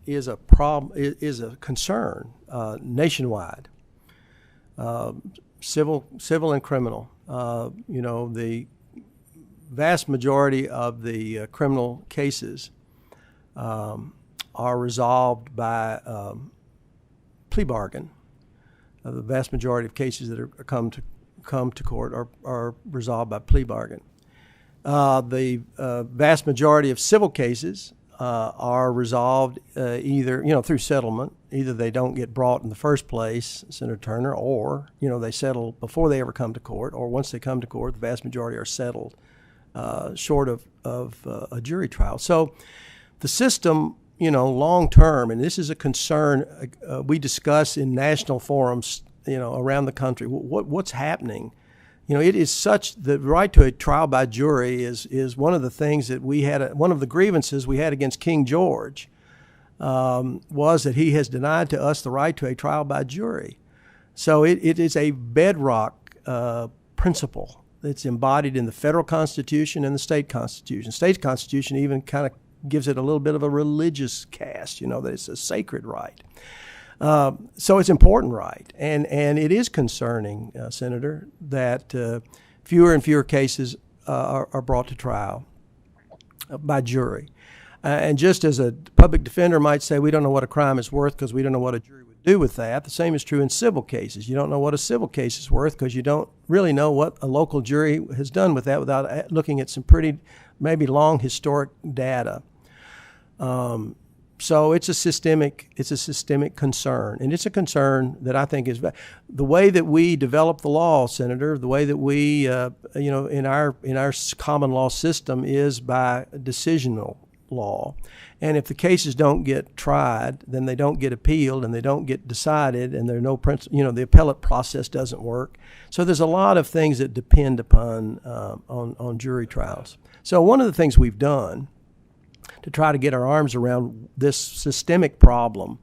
is a problem, is a concern nationwide, civil and criminal. The vast majority of the criminal cases are resolved by plea bargain. The vast majority of cases that are come to court are resolved by plea bargain. The vast majority of civil cases are resolved either through settlement. Either they don't get brought in the first place, Senator Turner, or they settle before they ever come to court, or once they come to court, the vast majority are settled short of a jury trial. So the system, long term, and this is a concern we discuss in national forums, around the country. What's happening? It is such, the right to a trial by jury is one of the things that we had, one of the grievances we had against King George was that he has denied to us the right to a trial by jury. So it is a bedrock principle that's embodied in the federal Constitution and the state Constitution. State Constitution even kind of gives it a little bit of a religious cast, that it's a sacred right. So it's an important right. And it is concerning, Senator, that fewer and fewer cases are brought to trial by jury. And just as a public defender might say, we don't know what a crime is worth because we don't know what a jury would do with that, the same is true in civil cases. You don't know what a civil case is worth because you don't really know what a local jury has done with that without looking at some pretty, maybe long historic data. So it's a systemic concern, and it's a concern that I think is the way that we develop the law, Senator. The way that we, in our common law system is by decisional law, and if the cases don't get tried, then they don't get appealed, and they don't get decided, and there are no the appellate process doesn't work. So there's a lot of things that depend upon on jury trials. So one of the things we've done to try to get our arms around this systemic problem,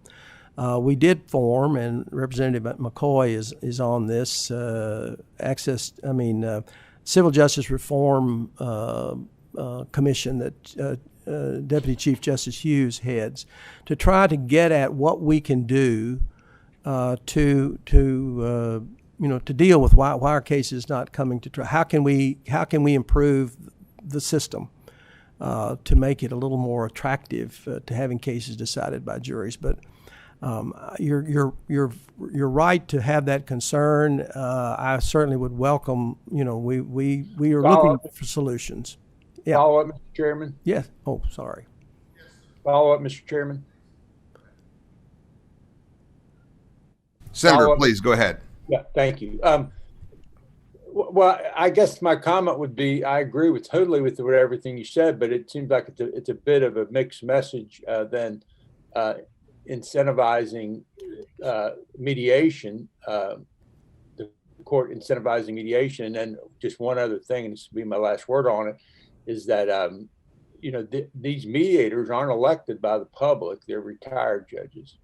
we did form, and Representative McCoy is on this Civil Justice Reform Commission that Deputy Chief Justice Hughes heads, to try to get at what we can do to deal with why our case is not coming to trial. How can we improve the system to make it a little more attractive to having cases decided by juries? But you're right to have that concern. I certainly would welcome. We are looking for solutions. Yeah. Follow up, Mr. Chairman. Yes. Oh, sorry. Follow up, Mr. Chairman. Senator, please go ahead. Yeah, thank you. Well, I guess my comment would be I agree totally with everything you said, but it seems like it's a bit of a mixed message than incentivizing mediation, the court incentivizing mediation. And then just one other thing, and this will be my last word on it, is that these mediators aren't elected by the public; they're retired judges.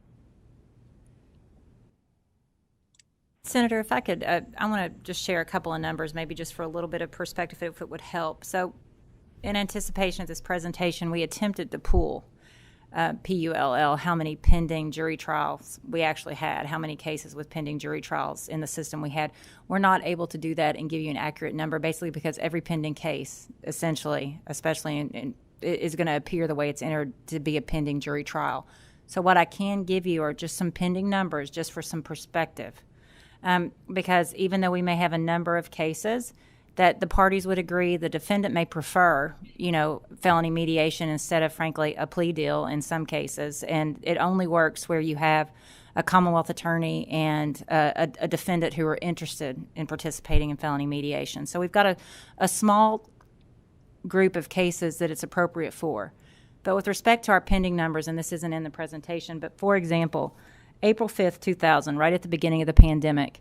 Senator, if I could, I want to just share a couple of numbers, maybe just for a little bit of perspective, if it would help. So in anticipation of this presentation, we attempted to pool, P-U-L-L, how many pending jury trials we actually had, how many cases with pending jury trials in the system we had. We're not able to do that and give you an accurate number, basically because every pending case, essentially, especially is going to appear the way it's entered to be a pending jury trial. So what I can give you are just some pending numbers, just for some perspective. Because even though we may have a number of cases that the parties would agree, the defendant may prefer, felony mediation instead of, frankly, a plea deal in some cases. And it only works where you have a Commonwealth attorney and a defendant who are interested in participating in felony mediation. So we've got a small group of cases that it's appropriate for. But with respect to our pending numbers, and this isn't in the presentation, but for example, April 5th, 2000, right at the beginning of the pandemic,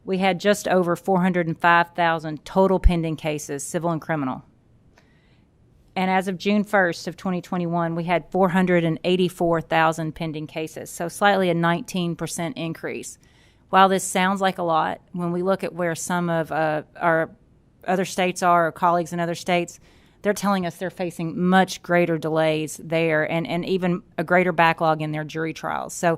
we had just over 405,000 total pending cases, civil and criminal. And as of June 1st of 2021, we had 484,000 pending cases, so slightly a 19% increase. While this sounds like a lot, when we look at where some of our other states are, or colleagues in other states, they're telling us they're facing much greater delays there and even a greater backlog in their jury trials. So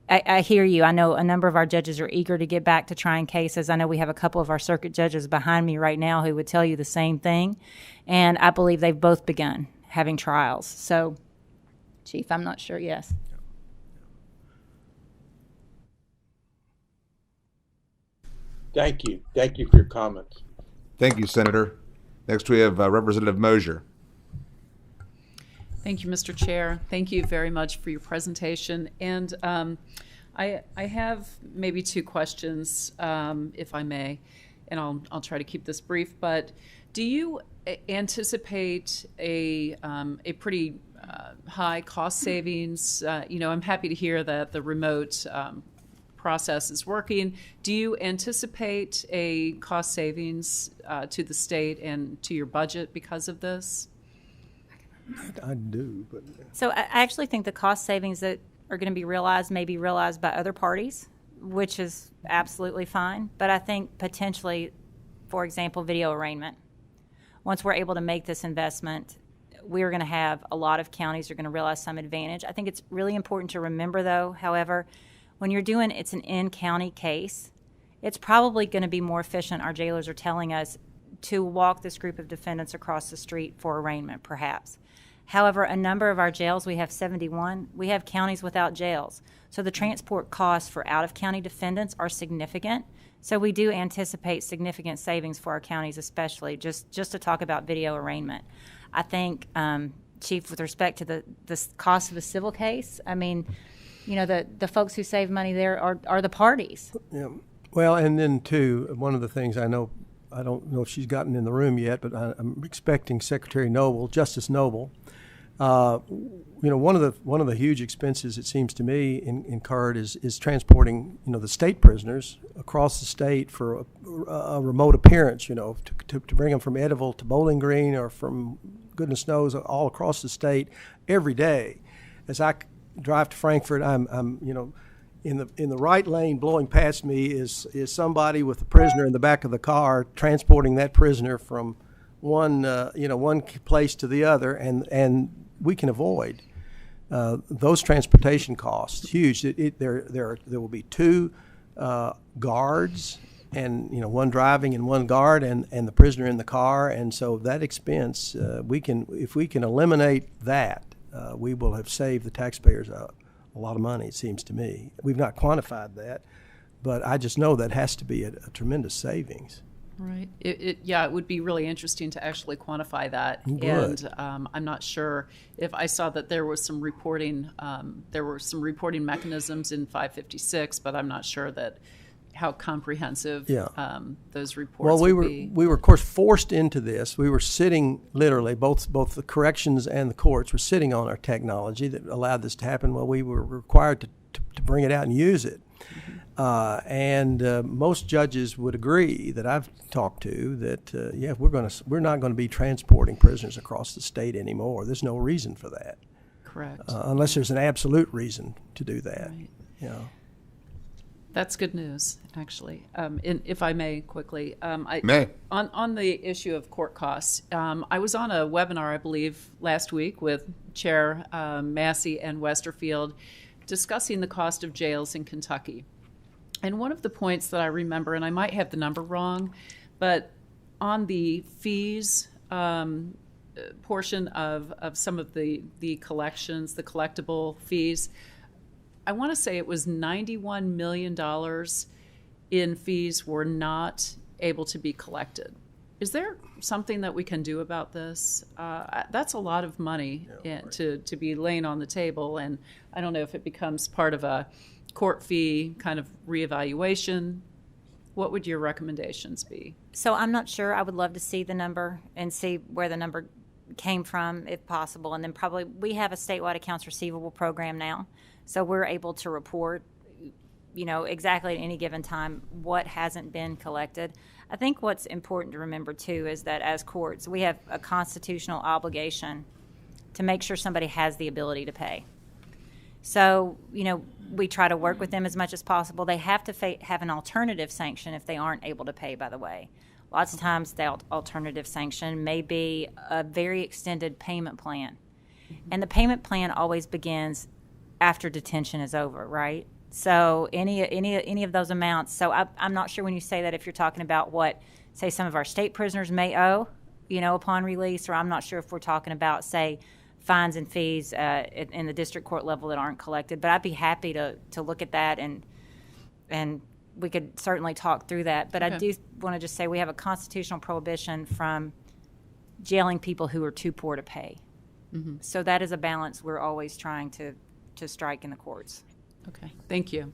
I hear you. I know a number of our judges are eager to get back to trying cases. I know we have a couple of our circuit judges behind me right now who would tell you the same thing. And I believe they've both begun having trials. So, Chief, I'm not sure. Yes. Thank you. Thank you for your comments. Thank you, Senator. Next, we have Representative Mosier. Thank you, Mr. Chair. Thank you very much for your presentation. And I have maybe two questions, if I may, and I'll try to keep this brief. But do you anticipate a pretty high cost savings? I'm happy to hear that the remote process is working. Do you anticipate a cost savings to the state and to your budget because of this? I do, but So I actually think the cost savings that are going to be realized may be realized by other parties, which is absolutely fine. But I think potentially, for example, video arraignment. Once we're able to make this investment, we're going to have a lot of counties are going to realize some advantage. I think it's really important to remember, though, however, when you're doing it's an in-county case, it's probably going to be more efficient, our jailers are telling us, to walk this group of defendants across the street for arraignment, perhaps. However, a number of our jails, we have 71, we have counties without jails. So the transport costs for out-of-county defendants are significant. So we do anticipate significant savings for our counties, especially just to talk about video arraignment. I think, Chief, with respect to the cost of a civil case, I mean, the folks who save money there are the parties. Yeah. Well, and then too, one of the things I don't know if she's gotten in the room yet, but I'm expecting Secretary Noble, Justice Noble. One of the huge expenses, it seems to me, incurred is transporting the state prisoners across the state for a remote appearance. To bring them from Eddyville to Bowling Green or from goodness knows all across the state every day. As I drive to Frankfort, I'm in the right lane, blowing past me is somebody with a prisoner in the back of the car, transporting that prisoner from one place to the other, and we can avoid those transportation costs. Huge. There will be two guards, and one driving and one guard, and the prisoner in the car, and so that expense if we can eliminate that, we will have saved the taxpayers a lot of money, it seems to me. We've not quantified that, but I just know that has to be a tremendous savings. Right. It would be really interesting to actually quantify that. Good. And I'm not sure if I saw that there was some reporting. There were some reporting mechanisms in 556, but I'm not sure that how comprehensive those reports would be. We were of course forced into this. We were sitting literally, both the corrections and the courts were sitting on our technology that allowed this to happen. Well, we were required to bring it out and use it. And most judges would agree that I've talked to that we're not going to be transporting prisoners across the state anymore. There's no reason for that. Correct. Unless there's an absolute reason to do that. Right. That's good news, actually. If I may quickly, May. On the issue of court costs, I was on a webinar, I believe, last week with Chair Massey and Westerfield discussing the cost of jails in Kentucky. And one of the points that I remember, and I might have the number wrong, but on the fees portion of some of the collections, the collectible fees, I want to say it was $91 million in fees were not able to be collected. Is there something that we can do about this? That's a lot of money to be laying on the table, and I don't know if it becomes part of a court fee kind of reevaluation. What would your recommendations be? So I'm not sure. I would love to see the number and see where the number came from, if possible. And then probably we have a statewide accounts receivable program now, so we're able to report, exactly at any given time what hasn't been collected. I think what's important to remember too is that as courts, we have a constitutional obligation to make sure somebody has the ability to pay. So, we try to work with them as much as possible. They have to have an alternative sanction if they aren't able to pay, by the way. Lots of times the alternative sanction may be a very extended payment plan. And the payment plan always begins after detention is over, right? So any of those amounts. So I'm not sure when you say that if you're talking about what, say, some of our state prisoners may owe, upon release, or I'm not sure if we're talking about, say, fines and fees in the district court level that aren't collected. But I'd be happy to look at that, and we could certainly talk through that. But okay. I do want to just say we have a constitutional prohibition from jailing people who are too poor to pay. Mm-hmm. So that is a balance we're always trying to strike in the courts. Okay, thank you.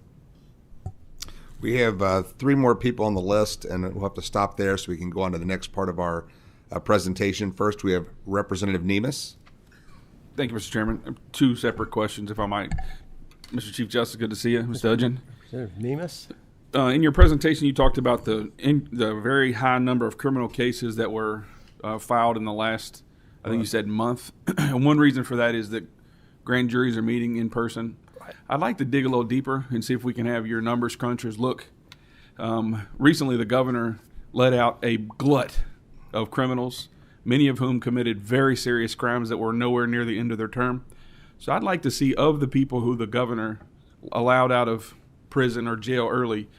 We have 3 more people on the list, and we'll have to stop there so we can go on to the next part of our presentation. First, we have Representative Nemus. Thank you, Mr. Chairman. Two separate questions, if I might. Mr. Chief Justice, good to see you. Mr. Dudgeon. Representative Nemus. In your presentation, you talked about the very high number of criminal cases that were filed in the last, I think you said, month. And one reason for that is that grand juries are meeting in person. I'd like to dig a little deeper and see if we can have your numbers crunchers look. Recently, the governor let out a glut of criminals, many of whom committed very serious crimes that were nowhere near the end of their term. So I'd like to see, of the people who the governor allowed out of prison or jail early,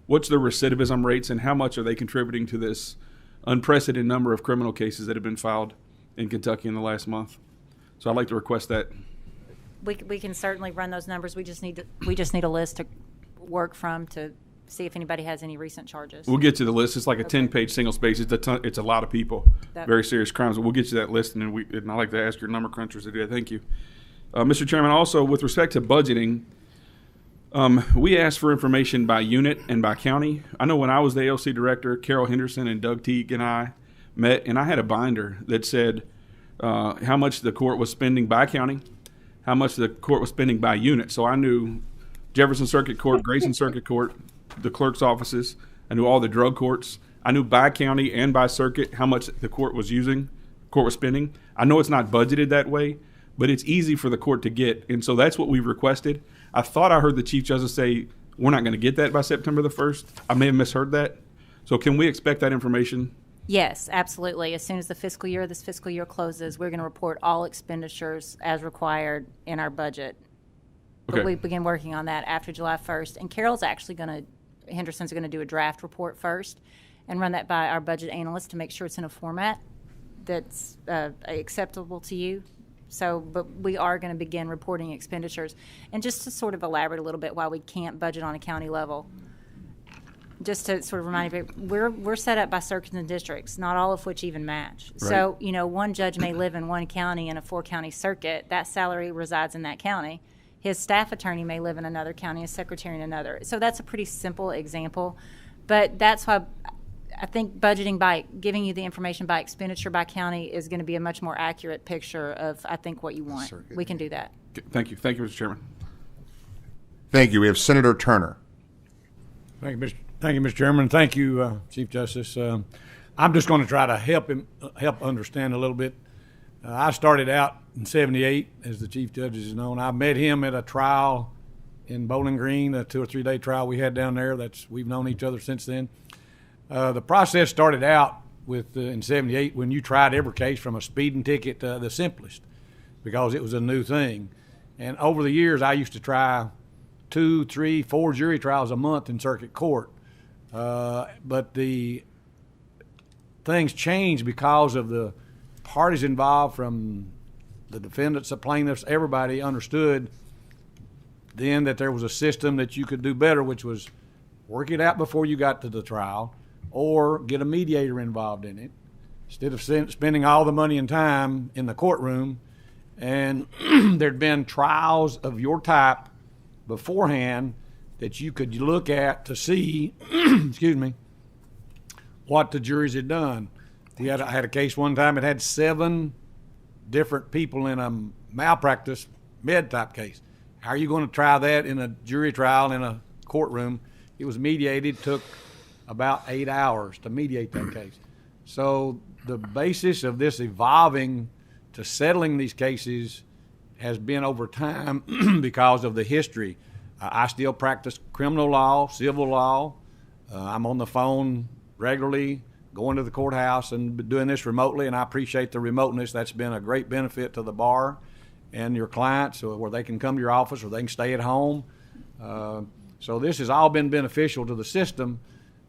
what's the recidivism rates and how much are they contributing to this unprecedented number of criminal cases that have been filed in Kentucky in the last month? So I'd like to request that. We can certainly run those numbers. We just need a list to work from to see if anybody has any recent charges. We'll get to the list. It's like a 10-page single space. It's a lot of people, very serious crimes. We'll get you that list, and I'd like to ask your number crunchers to do that. Thank you. Mr. Chairman, also with respect to budgeting, we asked for information by unit and by county. I know when I was the ALC director, Carol Henderson and Doug Teague and I met, and I had a binder that said how much the court was spending by county, how much the court was spending by unit. So I knew Jefferson Circuit Court, Grayson Circuit Court, the clerk's offices. I knew all the drug courts. I knew by county and by circuit how much the court was spending. I know it's not budgeted that way, but it's easy for the court to get. And so that's what we've requested. I thought I heard the Chief Justice say we're not going to get that by September the 1st. I may have misheard that. So can we expect that information? Yes, absolutely. As soon as this fiscal year closes, we're going to report all expenditures as required in our budget. But we begin working on that after July 1st. And Henderson's going to do a draft report first and run that by our budget analyst to make sure it's in a format that's acceptable to you. But we are going to begin reporting expenditures. And just to sort of elaborate a little bit why we can't budget on a county level, just to sort of remind you, we're set up by circuits and districts, not all of which even match. Right. So, one judge may live in one county in a 4-county circuit. That salary resides in that county. His staff attorney may live in another county, a secretary in another. So that's a pretty simple example. But that's why I think budgeting by giving you the information by expenditure by county is going to be a much more accurate picture of, I think, what you want. We can do that. Thank you. Thank you, Mr. Chairman. Thank you. We have Senator Turner. Thank you, Mr. Chairman. Thank you, Chief Justice. I'm just going to try to help understand a little bit. I started out in '78, as the Chief Judge is known. I met him at a trial in Bowling Green, a 2 or 3 day trial we had down there. We've known each other since then. The process started out with in '78 when you tried every case from a speeding ticket to the simplest, because it was a new thing. And over the years, I used to try 2, 3, 4 jury trials a month in circuit court. But the things changed because of the parties involved, from the defendants, the plaintiffs. Everybody understood then that there was a system that you could do better, which was work it out before you got to the trial or get a mediator involved in it instead of spending all the money and time in the courtroom. And there'd been trials of your type beforehand that you could look at to see excuse me, what the juries had done. I had a case one time. It had 7 different people in a malpractice med type case. How are you going to try that in a jury trial in a courtroom? It was mediated. Took about 8 hours to mediate that case. So the basis of this evolving to settling these cases has been over time because of the history. I still practice criminal law, civil law. I'm on the phone regularly, going to the courthouse and doing this remotely, and I appreciate the remoteness. That's been a great benefit to the bar and your clients, where they can come to your office or they can stay at home. So this has all been beneficial to the system.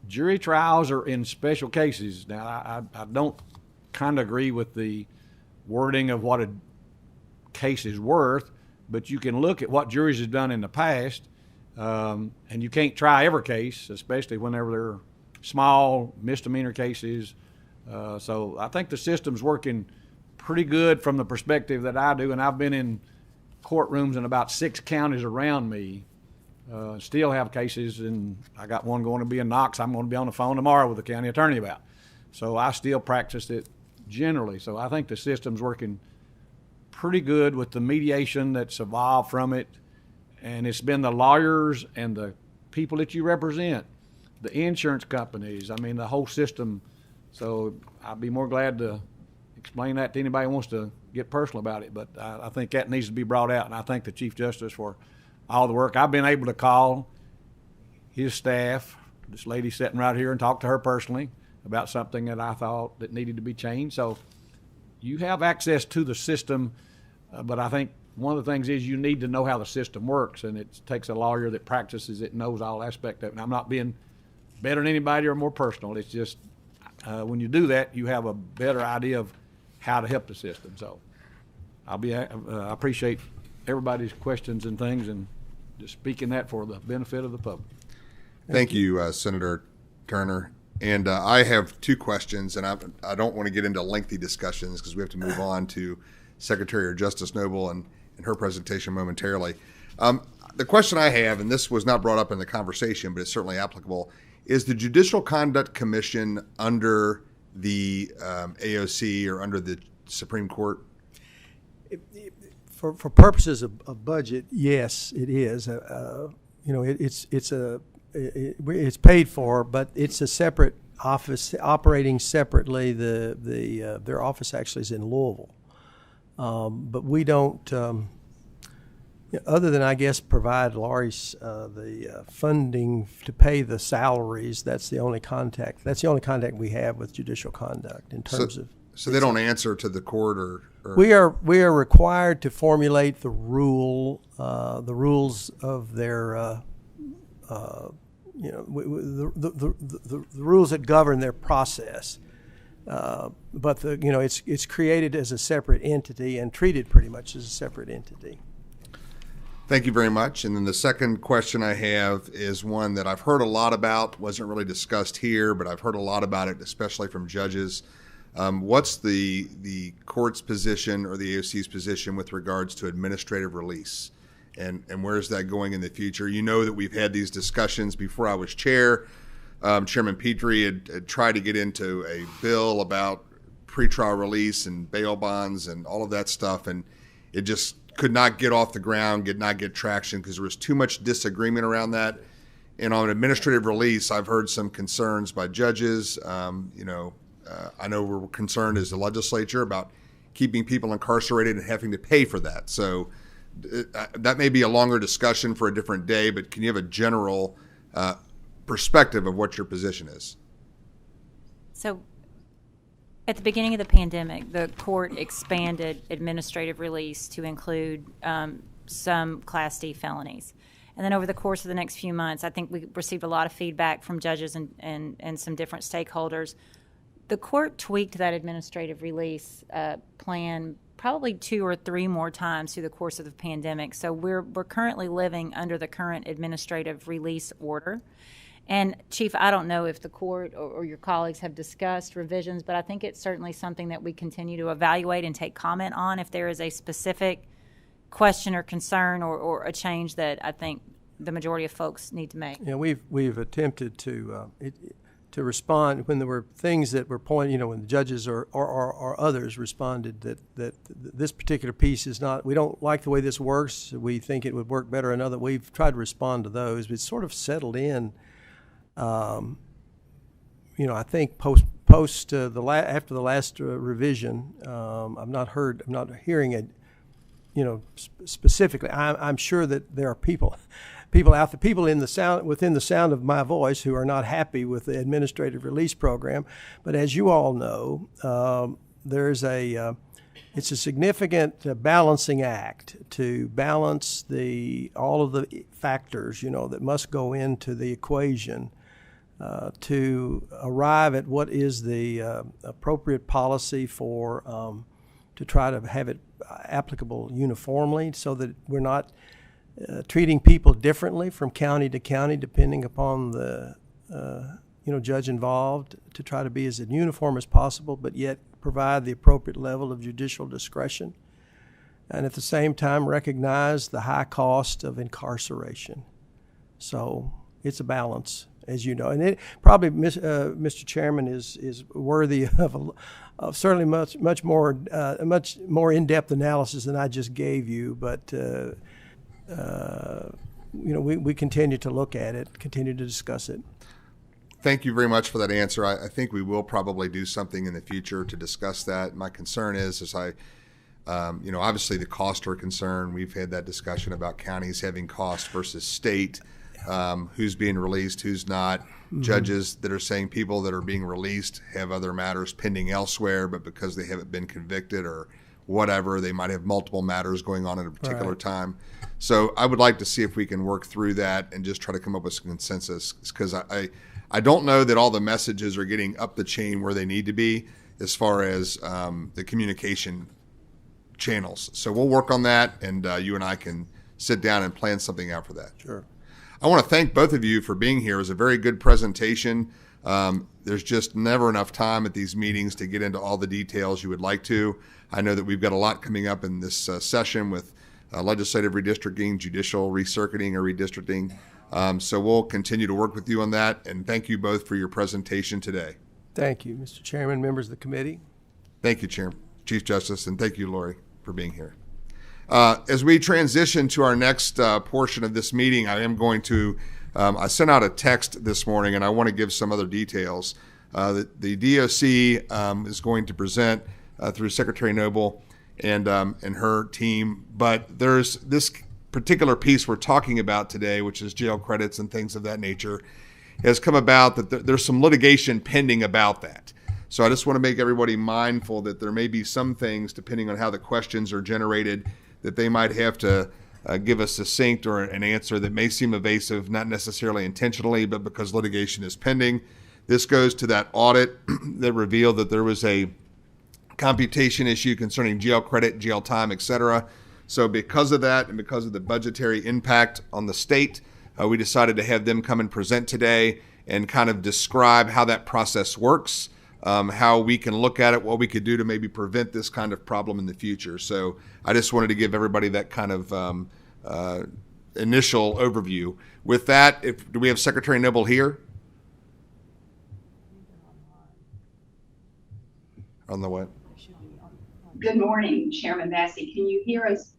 Jury trials are in special cases. Now, I don't kind of agree with the wording of what a case is worth, but you can look at what juries have done in the past, and you can't try every case, especially whenever they're small misdemeanor cases. So I think the system's working pretty good from the perspective that I do, and I've been in courtrooms in about 6 counties around me. Still have cases, and I got one going to be in Knox I'm going to be on the phone tomorrow with the county attorney about. So I still practice it generally. So I think the system's working pretty good with the mediation that's evolved from it. And it's been the lawyers and the people that you represent, the insurance companies, I mean, the whole system. So I'd be more glad to explain that to anybody who wants to get personal about it. But I think that needs to be brought out. And I thank the Chief Justice for all the work. I've been able to call his staff, this lady sitting right here, and talk to her personally about something that I thought that needed to be changed. So you have access to the system, but I think one of the things is you need to know how the system works, and it takes a lawyer that practices it and knows all aspects of it. And I'm not being better than anybody or more personal. It's just when you do that, you have a better idea of how to help the system. So I appreciate everybody's questions and things, and just speaking that for the benefit of the public. Thank you, Senator Turner. And I have two questions, and I don't want to get into lengthy discussions because we have to move on to Secretary of Justice Noble and her presentation momentarily. The question I have, and this was not brought up in the conversation, but it's certainly applicable, is the Judicial Conduct Commission under the AOC or under the Supreme Court? For purposes of budget, yes, it is. It's paid for, but it's a separate office operating separately. Their office actually is in Louisville. But we don't, other than, I guess, provide Laurie's the funding to pay the salaries. That's the only contact. That's the only contact we have with judicial conduct in terms of. So they don't answer to the court, or we are required to formulate the rules of their. The rules that govern their process. But it's created as a separate entity and treated pretty much as a separate entity. Thank you very much. And then the second question I have is one that I've heard a lot about, wasn't really discussed here, but I've heard a lot about it, especially from judges. What's the court's position or the AOC's position with regards to administrative release? And where's that going in the future? You know that we've had these discussions before I was chair. Chairman Petrie had tried to get into a bill about pretrial release and bail bonds and all of that stuff, and it just could not get off the ground, not get traction because there was too much disagreement around that. And on administrative release, I've heard some concerns by judges. I know we're concerned as the legislature about keeping people incarcerated and having to pay for that. So that may be a longer discussion for a different day, but can you have a general perspective of what your position is? So at the beginning of the pandemic, the court expanded administrative release to include some Class D felonies. And then over the course of the next few months, I think we received a lot of feedback from judges and some different stakeholders. The court tweaked that administrative release plan probably 2 or 3 more times through the course of the pandemic. So we're currently living under the current administrative release order. And Chief, I don't know if the court or your colleagues have discussed revisions, but I think it's certainly something that we continue to evaluate and take comment on if there is a specific question or concern or a change that I think the majority of folks need to make. Yeah, we've attempted to respond when there were things that were pointed, when the judges or others responded that this particular piece is not, we don't like the way this works, we think it would work better another. We've tried to respond to those. It's sort of settled in. I think after the last revision, I'm not hearing it, specifically. I'm sure that there are people out there, people within the sound of my voice who are not happy with the administrative release program. But as you all know, it's a significant balancing act to balance all of the factors, that must go into the equation to arrive at what is the appropriate policy to try to have it applicable uniformly, so that we're not treating people differently from county to county depending upon the judge involved, to try to be as uniform as possible, but yet provide the appropriate level of judicial discretion, and at the same time recognize the high cost of incarceration. So it's a balance. as you know. And it probably, Mr. Chairman, is worthy of certainly much more in-depth analysis than I just gave you. But we continue to look at it, continue to discuss it. Thank you very much for that answer. I think we will probably do something in the future to discuss that. My concern is obviously the costs are a concern. We've had that discussion about counties having costs versus state, who's being released, who's not. Mm-hmm. Judges that are saying people that are being released have other matters pending elsewhere, but because they haven't been convicted or whatever, they might have multiple matters going on at a particular time. So I would like to see if we can work through that and just try to come up with some consensus, because I don't know that all the messages are getting up the chain where they need to be as far as the communication channels. So we'll work on that, and you and I can sit down and plan something out for that. Sure. I want to thank both of you for being here. It was a very good presentation. There's just never enough time at these meetings to get into all the details you would like to. I know that we've got a lot coming up in this session with legislative redistricting, judicial recircuiting or redistricting. So we'll continue to work with you on that, and thank you both for your presentation today. Thank you, Mr. Chairman, members of the committee. Thank you, Chief Justice, and thank you, Lori, for being here. As we transition to our next portion of this meeting, I am going to, I sent out a text this morning, and I want to give some other details. The DOC is going to present through Secretary Noble and her team, but there's this particular piece we're talking about today, which is jail credits and things of that nature, has come about that there's some litigation pending about that. So I just want to make everybody mindful that there may be some things, depending on how the questions are generated, that they might have to give a succinct or an answer that may seem evasive, not necessarily intentionally, but because litigation is pending. This goes to that audit that revealed that there was a computation issue concerning jail credit, jail time, et cetera. So because of that and because of the budgetary impact on the state, we decided to have them come and present today and kind of describe how that process works, how we can look at it, what we could do to maybe prevent this kind of problem in the future. So I just wanted to give everybody that kind of initial overview. With that, do we have Secretary Noble here? On the what? Good morning, Chairman Massey. Can you hear us?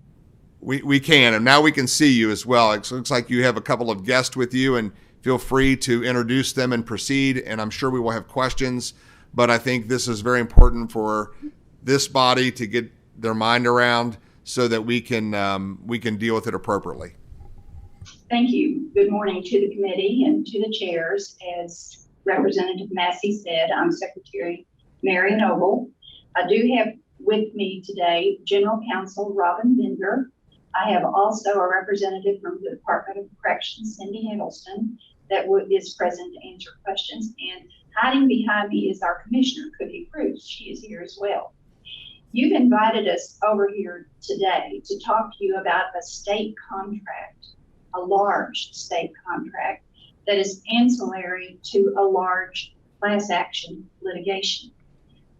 We can, and now we can see you as well. It looks like you have a couple of guests with you, and feel free to introduce them and proceed, and I'm sure we will have questions, but I think this is very important for this body to get their mind around so that we can deal with it appropriately. Thank you. Good morning to the committee and to the chairs. As Representative Massey said, I'm Secretary Mary Noble. I do have with me today General Counsel Robin Bender. I have also a representative from the Department of Corrections, Cindy Hiddleston, that is present to answer questions. And hiding behind me is our Commissioner, Cookie Cruz. She is here as well. You've invited us over here today to talk to you about a state contract, a large state contract that is ancillary to a large class action litigation.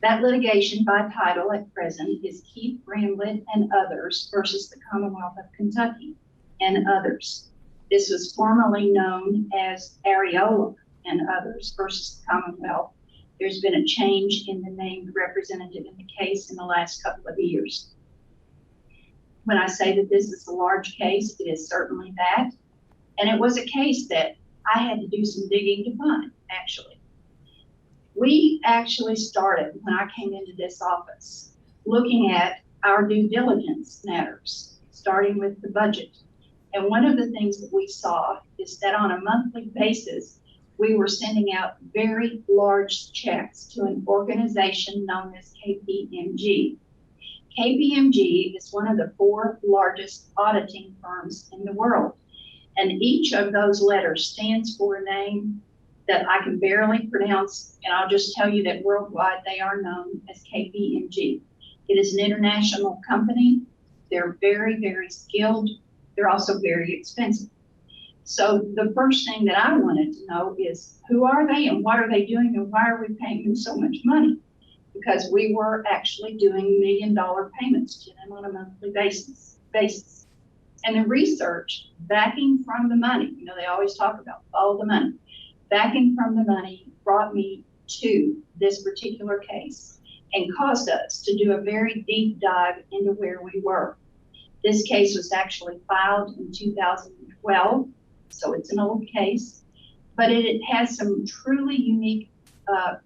That litigation by title at present is Keith Bramlett and others versus the Commonwealth of Kentucky and others. This was formerly known as Areola and others versus the Commonwealth. There's been a change in the named representative in the case in the last couple of years. When I say that this is a large case, it is certainly that. And it was a case that I had to do some digging to find, actually. We actually started, when I came into this office, looking at our due diligence matters, starting with the budget. And one of the things that we saw is that on a monthly basis, we were sending out very large checks to an organization known as KPMG. KPMG is one of the 4 largest auditing firms in the world. And each of those letters stands for a name that I can barely pronounce, and I'll just tell you that worldwide they are known as KPMG. It is an international company. They're very, very skilled. They're also very expensive. So the first thing that I wanted to know is who are they and what are they doing and why are we paying them so much money? Because we were actually doing $1 million payments to them on a monthly basis. And the research backing from the money, they always talk about follow the money. backing from the money brought me to this particular case and caused us to do a very deep dive into where we were. This case was actually filed in 2012, so it's an old case, but it has some truly unique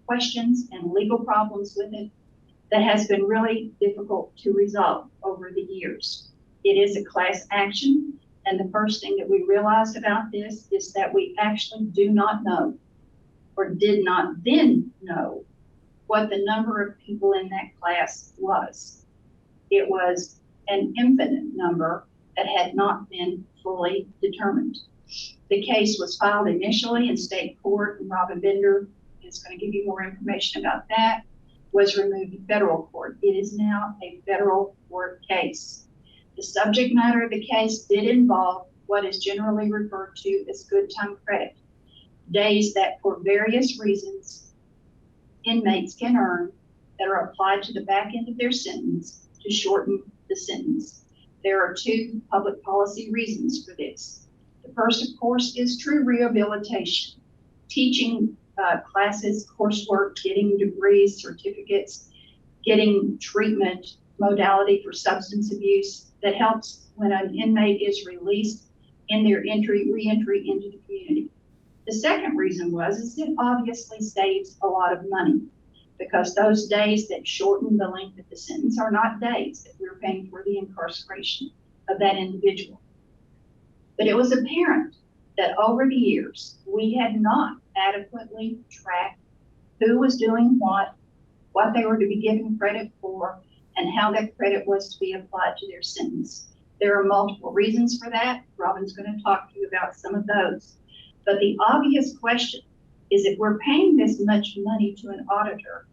questions and legal problems with it that has been really difficult to resolve over the years. It is a class action, and the first thing that we realized about this is that we actually do not know, or did not then know, what the number of people in that class was. It was an infinite number that had not been fully determined. The case was filed initially in state court, and Robin Bender is going to give you more information about that, was removed in federal court. It is now a federal court case. The subject matter of the case did involve what is generally referred to as good time credit, days that for various reasons inmates can earn that are applied to the back end of their sentence to shorten the sentence. There are two public policy reasons for this. The first, of course, is true rehabilitation, teaching classes, coursework, getting degrees, certificates, getting treatment modality for substance abuse that helps when an inmate is released in their re-entry into the community. The second reason is it obviously saves a lot of money, because those days that shorten the length of the sentence are not days that we're paying for the incarceration of that individual. But it was apparent that over the years, we had not adequately tracked who was doing what they were to be given credit for, and how that credit was to be applied to their sentence. There are multiple reasons for that. Robin's going to talk to you about some of those. But the obvious question is, if we're paying this much money to an auditor,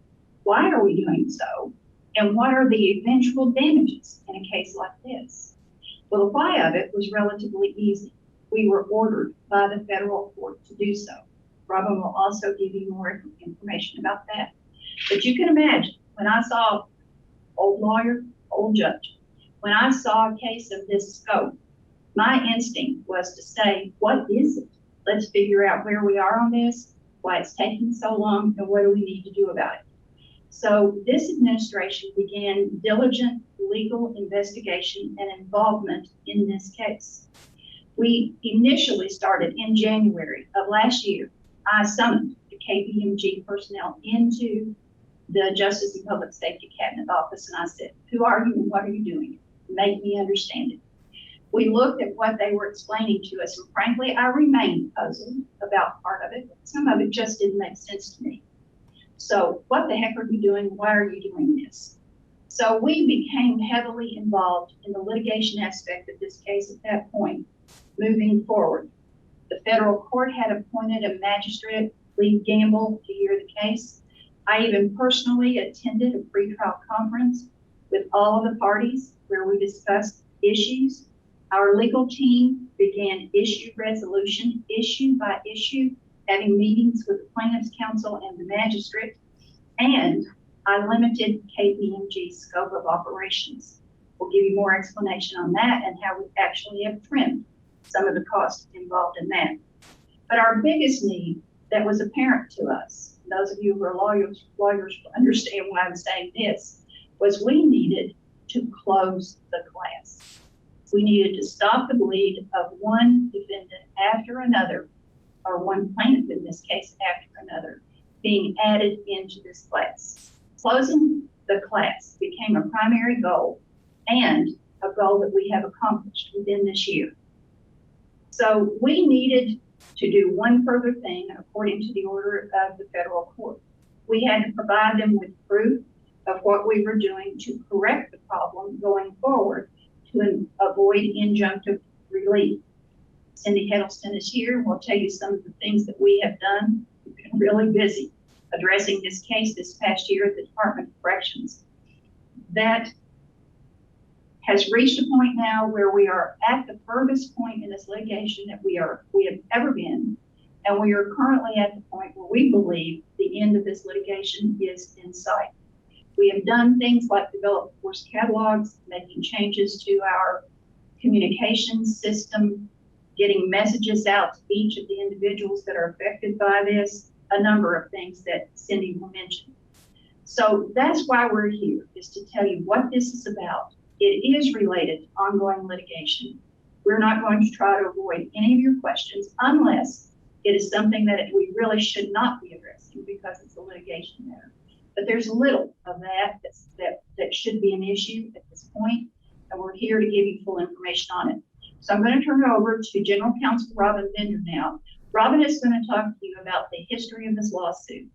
why are we doing so? And what are the eventual damages in a case like this? Well, the why of it was relatively easy. We were ordered by the federal court to do so. Robin will also give you more information about that. But you can imagine, when I saw old lawyer, old judge, when I saw a case of this scope, my instinct was to say, what is it? Let's figure out where we are on this, why it's taking so long, and what do we need to do about it. So this administration began diligent legal investigation and involvement in this case. We initially started in January of last year. I summoned the KPMG personnel into the Justice and Public Safety Cabinet Office, and I said, who are you and what are you doing? Make me understand it. We looked at what they were explaining to us, and frankly, I remained puzzled about part of it. Some of it just didn't make sense to me. So what the heck are you doing? Why are you doing this? So we became heavily involved in the litigation aspect of this case at that point, moving forward. The federal court had appointed a magistrate, Lee Gamble, to hear the case. I even personally attended a pretrial conference with all of the parties where we discussed issues. Our legal team began issue resolution, issue by issue, having meetings with the plaintiff's counsel and the magistrate, and I limited KPMG's scope of operations. We'll give you more explanation on that and how we actually have trimmed some of the costs involved in that. But our biggest need that was apparent to us, those of you who are lawyers will understand why I'm saying this, was we needed to close the class. We needed to stop the bleed of one defendant after another, or one plaintiff in this case after another, being added into this class. Closing the class became a primary goal, and a goal that we have accomplished within this year. So we needed to do one further thing according to the order of the federal court. We had to provide them with proof of what we were doing to correct the problem going forward to avoid injunctive relief. Cindy Heddleston is here and will tell you some of the things that we have done. We've been really busy addressing this case this past year at the Department of Corrections. That has reached a point now where we are at the furthest point in this litigation that we have ever been, and we are currently at the point where we believe the end of this litigation is in sight. We have done things like develop course catalogs, making changes to our communications system, getting messages out to each of the individuals that are affected by this, a number of things that Cindy will mention. So that's why we're here, is to tell you what this is about. It is related to ongoing litigation. We're not going to try to avoid any of your questions unless it is something that we really should not be addressing because it's a litigation matter. But there's little of that should be an issue at this point, and we're here to give you full information on it. So I'm going to turn it over to General Counsel Robin Bender now. Robin is going to talk to you about the history of this lawsuit,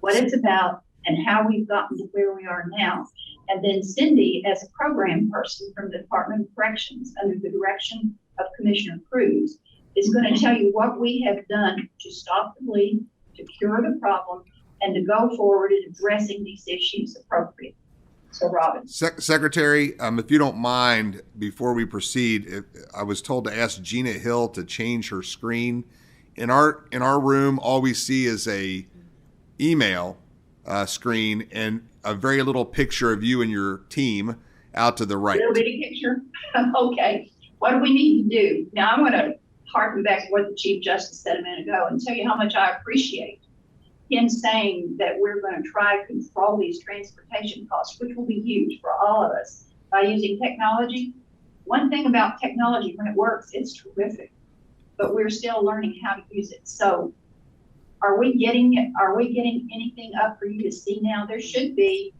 what it's about, and how we've gotten to where we are now. And then Cindy, as a program person from the Department of Corrections under the direction of Commissioner Cruz, is going to tell you what we have done to stop the bleed, to cure the problem, and to go forward in addressing these issues appropriately. So, Robin. Secretary, if you don't mind, before we proceed, I was told to ask Gina Hill to change her screen. In our room, all we see is a email screen and a very little picture of you and your team out to the right. A little bitty picture? Okay. What do we need to do? Now, I'm going to harken back to what the Chief Justice said a minute ago and tell you how much I appreciate him saying that we're going to try to control these transportation costs, which will be huge for all of us by using technology. One thing about technology, when it works, it's terrific, but we're still learning how to use it. So are we getting anything up for you to see now? There should be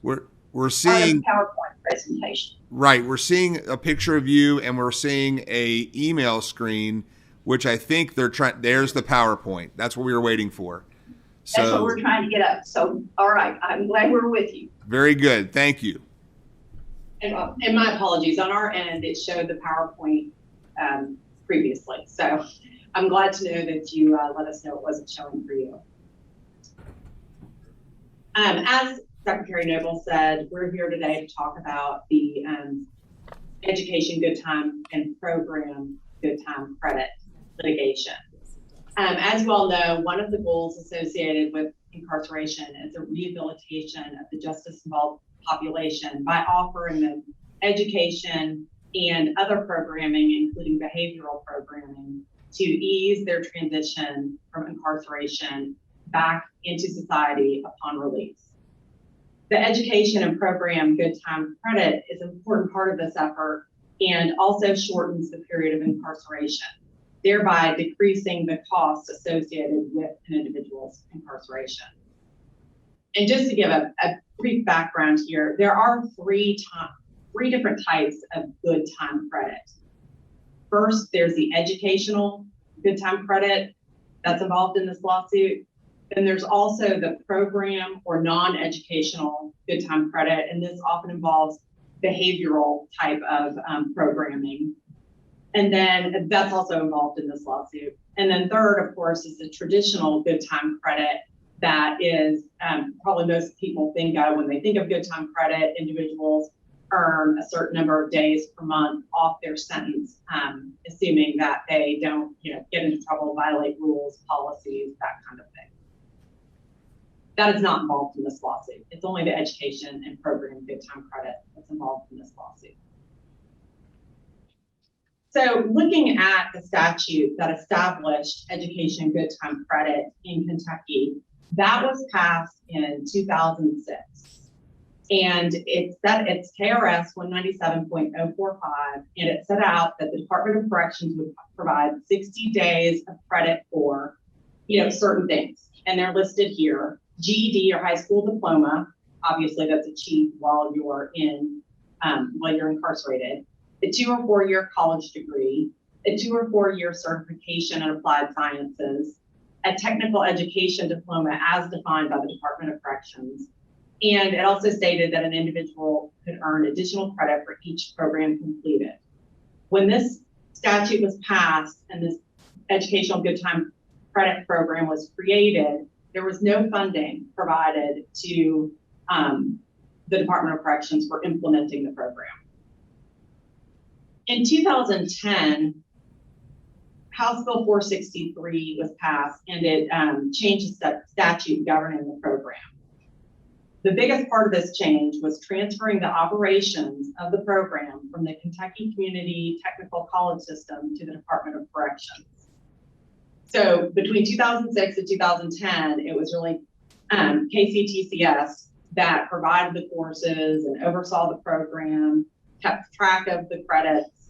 we're seeing PowerPoint presentation. Right, we're seeing a picture of you and we're seeing a email screen, which I think they're trying. There's the PowerPoint. That's what we were waiting for. So, that's what we're trying to get up. So, all right, I'm glad we're with you. Very good. Thank you. And my apologies. On our end, it showed the PowerPoint previously. So I'm glad to know that you let us know it wasn't showing for you. As Secretary Noble said, we're here today to talk about the Education Good Time and Program Good Time Credit litigation. As you all know, one of the goals associated with incarceration is a rehabilitation of the justice-involved population by offering them education and other programming, including behavioral programming, to ease their transition from incarceration back into society upon release. The education and program Good Time Credit is an important part of this effort and also shortens the period of incarceration, thereby decreasing the costs associated with an individual's incarceration. And just to give a brief background here, there are three different types of good time credit. First, there's the educational good time credit that's involved in this lawsuit. Then there's also the program or non-educational good time credit, and this often involves behavioral type of programming. And then that's also involved in this lawsuit. And then third, of course, is the traditional good time credit that is probably most people think of when they think of good time credit. Individuals earn a certain number of days per month off their sentence, assuming that they don't get into trouble, violate rules, policies, that kind of thing. That is not involved in this lawsuit. It's only the education and program good time credit that's involved in this lawsuit. So looking at the statute that established education good time credit in Kentucky, that was passed in 2006. And it's KRS 197.045, and it set out that the Department of Corrections would provide 60 days of credit for, certain things. And they're listed here: GED or high school diploma, obviously that's achieved while you're incarcerated; a 2 or 4 year college degree; a 2 or 4 year certification in applied sciences; a technical education diploma as defined by the Department of Corrections. And it also stated that an individual could earn additional credit for each program completed. When this statute was passed and this educational good time credit program was created, there was no funding provided to the Department of Corrections for implementing the program. In 2010, House Bill 463 was passed, and it changed the statute governing the program. The biggest part of this change was transferring the operations of the program from the Kentucky Community Technical College System to the Department of Corrections. So between 2006 and 2010, it was really KCTCS that provided the courses and oversaw the program, kept track of the credits,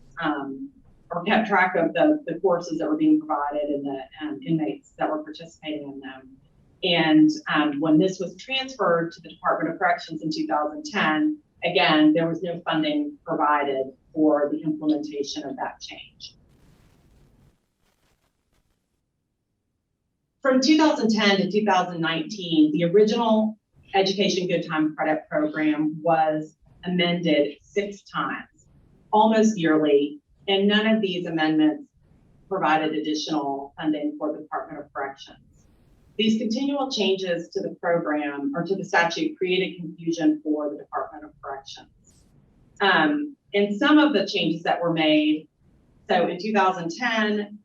or kept track of the courses that were being provided and the inmates that were participating in them. And when this was transferred to the Department of Corrections in 2010, again, there was no funding provided for the implementation of that change. From 2010 to 2019, the original Education Good Time Credit Program was amended 6 times, almost yearly, and none of these amendments provided additional funding for the Department of Corrections. These continual changes to the program or to the statute created confusion for the Department of Corrections. And some of the changes that were made, so in 2010,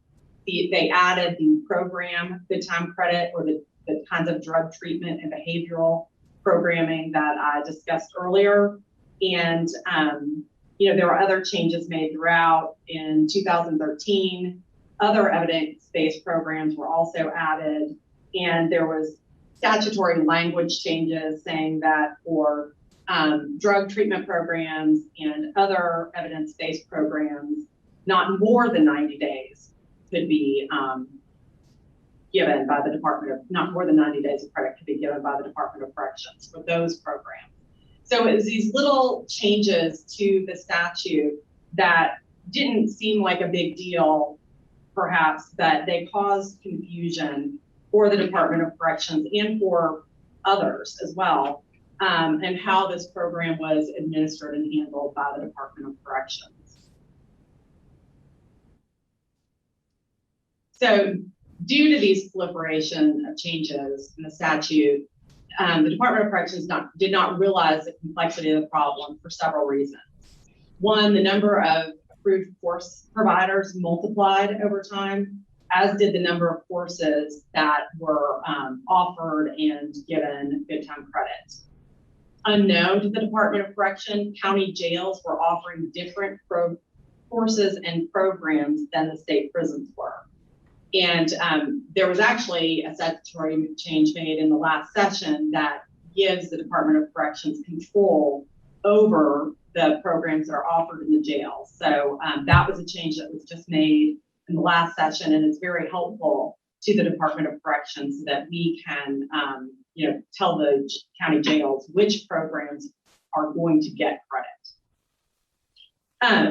they added the program Good Time Credit, or the kinds of drug treatment and behavioral programming that I discussed earlier. And there were other changes made throughout. In 2013, other evidence-based programs were also added. And there was statutory language changes saying that for drug treatment programs and other evidence-based programs, not more than 90 days could be given by the Department of, not more than 90 days of credit could be given by the Department of Corrections for those programs. So it was these little changes to the statute that didn't seem like a big deal, perhaps, that they caused confusion for the Department of Corrections and for others as well, and how this program was administered and handled by the Department of Corrections. So due to these proliferation of changes in the statute, the Department of Corrections did not realize the complexity of the problem for several reasons. One, the number of approved course providers multiplied over time, as did the number of courses that were offered and given good time credit. Unknown to the Department of Corrections, county jails were offering different courses and programs than the state prisons were. And there was actually a statutory change made in the last session that gives the Department of Corrections control over the programs that are offered in the jails. So that was a change that was just made in the last session, and it's very helpful to the Department of Corrections so that we can tell the county jails which programs are going to get credit.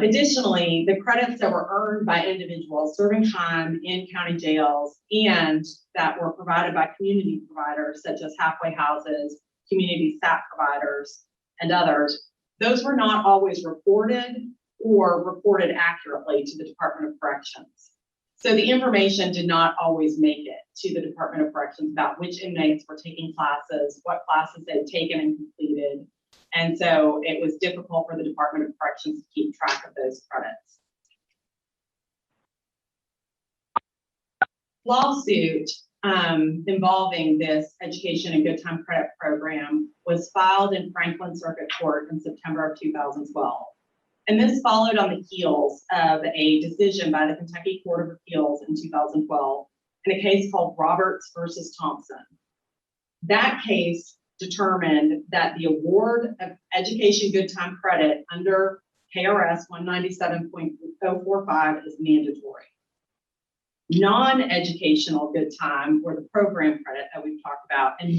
Additionally, the credits that were earned by individuals serving time in county jails and that were provided by community providers such as halfway houses, community SAP providers, and others, those were not always reported or reported accurately to the Department of Corrections. So the information did not always make it to the Department of Corrections about which inmates were taking classes, what classes they'd taken and completed. And so it was difficult for the Department of Corrections to keep track of those credits. Lawsuit involving this Education and Good Time Credit Program was filed in Franklin Circuit Court in September of 2012. And this followed on the heels of a decision by the Kentucky Court of Appeals in 2012 in a case called Roberts versus Thompson. That case determined that the award of Education Good Time Credit under KRS 197.045 is mandatory. Non-educational good time, or the program credit that we've talked about, and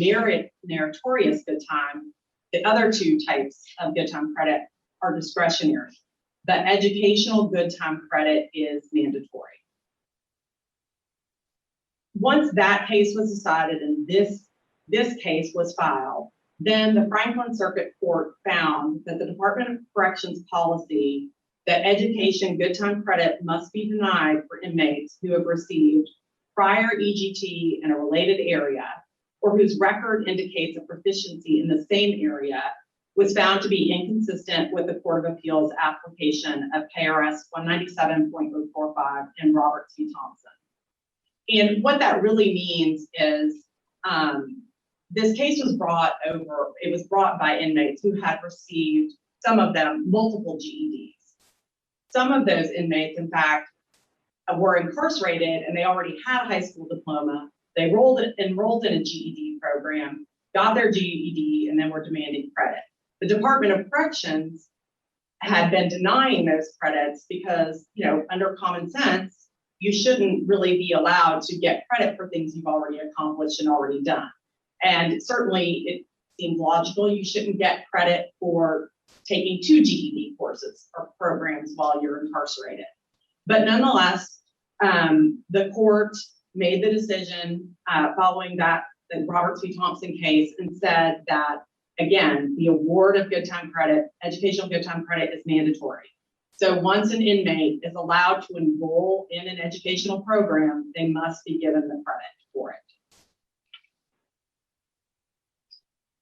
meritorious good time, the other two types of good time credit, are discretionary. But educational good time credit is mandatory. Once that case was decided and this case was filed, then the Franklin Circuit Court found that the Department of Corrections policy that education good time credit must be denied for inmates who have received prior EGT in a related area or whose record indicates a proficiency in the same area was found to be inconsistent with the Court of Appeals application of KRS 197.045 and Roberts v. Thompson. And what that really means is this case was brought by inmates who had received, some of them, multiple GEDs. Some of those inmates, in fact, were incarcerated and they already had a high school diploma. They enrolled in a GED program, got their GED, and then were demanding credit. The Department of Corrections had been denying those credits because, under common sense, you shouldn't really be allowed to get credit for things you've already accomplished and already done. And certainly it seems logical you shouldn't get credit for taking 2 GED courses or programs while you're incarcerated. But nonetheless, the court made the decision following the Roberts v. Thompson case and said that, again, the award of good time credit, educational good time credit, is mandatory. So once an inmate is allowed to enroll in an educational program, they must be given the credit for it.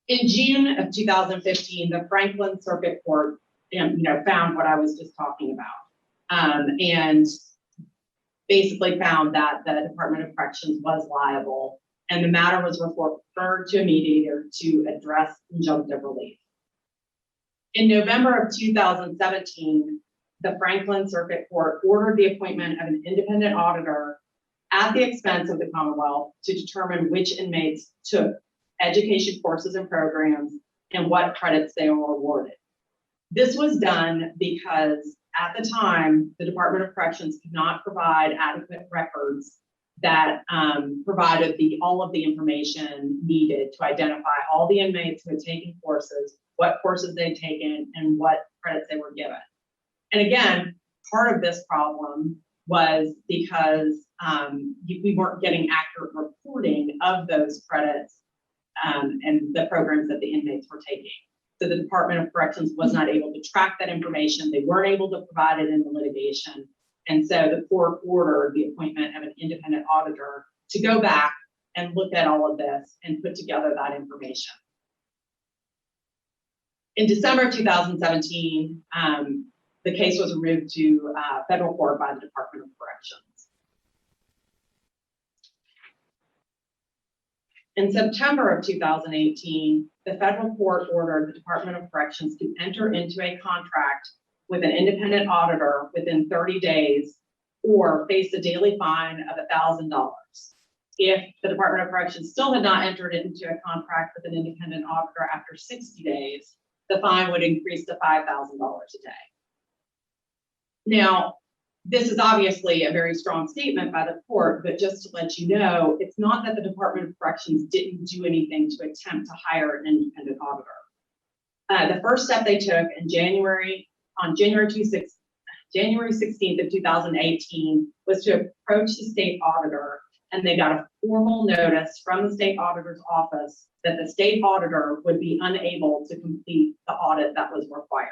In June of 2015, the Franklin Circuit Court, found what I was just talking about, and basically found that the Department of Corrections was liable, and the matter was referred to a mediator to address injunctive relief. In November of 2017, the Franklin Circuit Court ordered the appointment of an independent auditor at the expense of the Commonwealth to determine which inmates took education courses and programs and what credits they were awarded. This was done because at the time, the Department of Corrections could not provide adequate records that provided all of the information needed to identify all the inmates who had taken courses, what courses they'd taken, and what credits they were given. And again, part of this problem was because we weren't getting accurate reporting of those credits and the programs that the inmates were taking. So the Department of Corrections was not able to track that information. They weren't able to provide it in the litigation. And so the court ordered the appointment of an independent auditor to go back and look at all of this and put together that information. In December 2017, the case was removed to federal court by the Department of Corrections. In September of 2018, the federal court ordered the Department of Corrections to enter into a contract with an independent auditor within 30 days or face a daily fine of $1,000. If the Department of Corrections still had not entered into a contract with an independent auditor after 60 days, the fine would increase to $5,000 a day. Now, this is obviously a very strong statement by the court, but just to let you know, it's not that the Department of Corrections didn't do anything to attempt to hire an independent auditor. The first step they took on January 16th of 2018 was to approach the state auditor, and they got a formal notice from the state auditor's office that the state auditor would be unable to complete the audit that was required.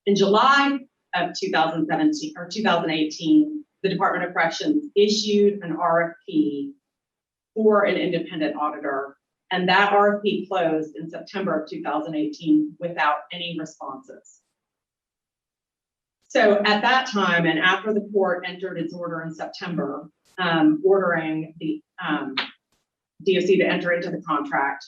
In July of 2018, the Department of Corrections issued an RFP for an independent auditor, and that RFP closed in September of 2018 without any responses. So at that time, and after the court entered its order in September, ordering the DOC to enter into the contract,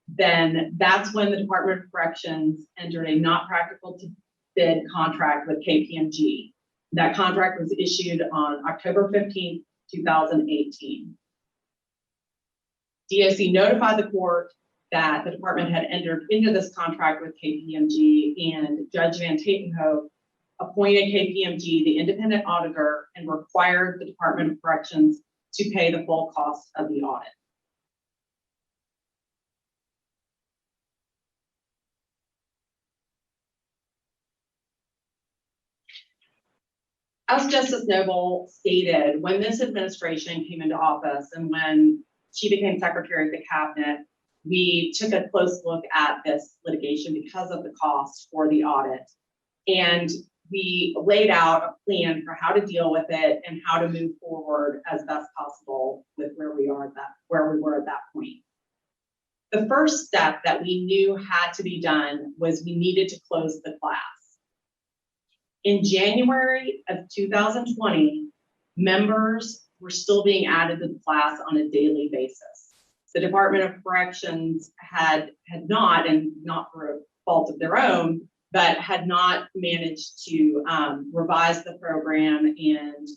then that's when the Department of Corrections entered a not practical to bid contract with KPMG. That contract was issued on October 15th, 2018. DOC notified the court that the department had entered into this contract with KPMG, and Judge Van Tatenhove appointed KPMG the independent auditor and required the Department of Corrections to pay the full cost of the audit. As Justice Noble stated, when this administration came into office and when she became Secretary of the Cabinet, we took a close look at this litigation because of the cost for the audit. And we laid out a plan for how to deal with it and how to move forward as best possible with where we were at that point. The first step that we knew had to be done was we needed to close the class. In January of 2020, members were still being added to the class on a daily basis. The Department of Corrections had not, and not for a fault of their own, but had not managed to revise the program and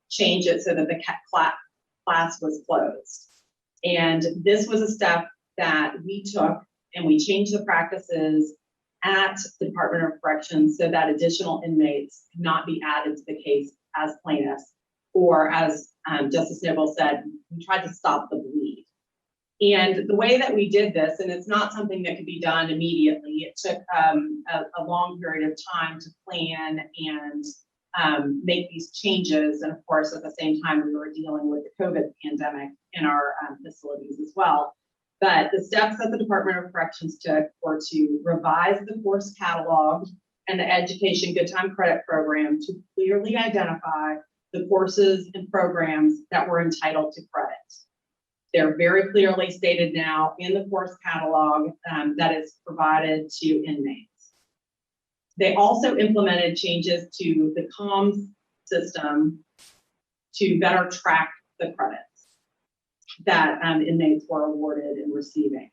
change it so that the class was closed. And this was a step that we took, and we changed the practices at the Department of Corrections so that additional inmates could not be added to the case as plaintiffs, or as Justice Noble said, we tried to stop the bleed. And the way that we did this, and it's not something that could be done immediately, it took a long period of time to plan and make these changes. And of course, at the same time, we were dealing with the COVID pandemic in our facilities as well. But the steps that the Department of Corrections took were to revise the course catalog and the Education Good Time Credit Program to clearly identify the courses and programs that were entitled to credit. They're very clearly stated now in the course catalog that is provided to inmates. They also implemented changes to the comms system to better track the credits that inmates were awarded and receiving.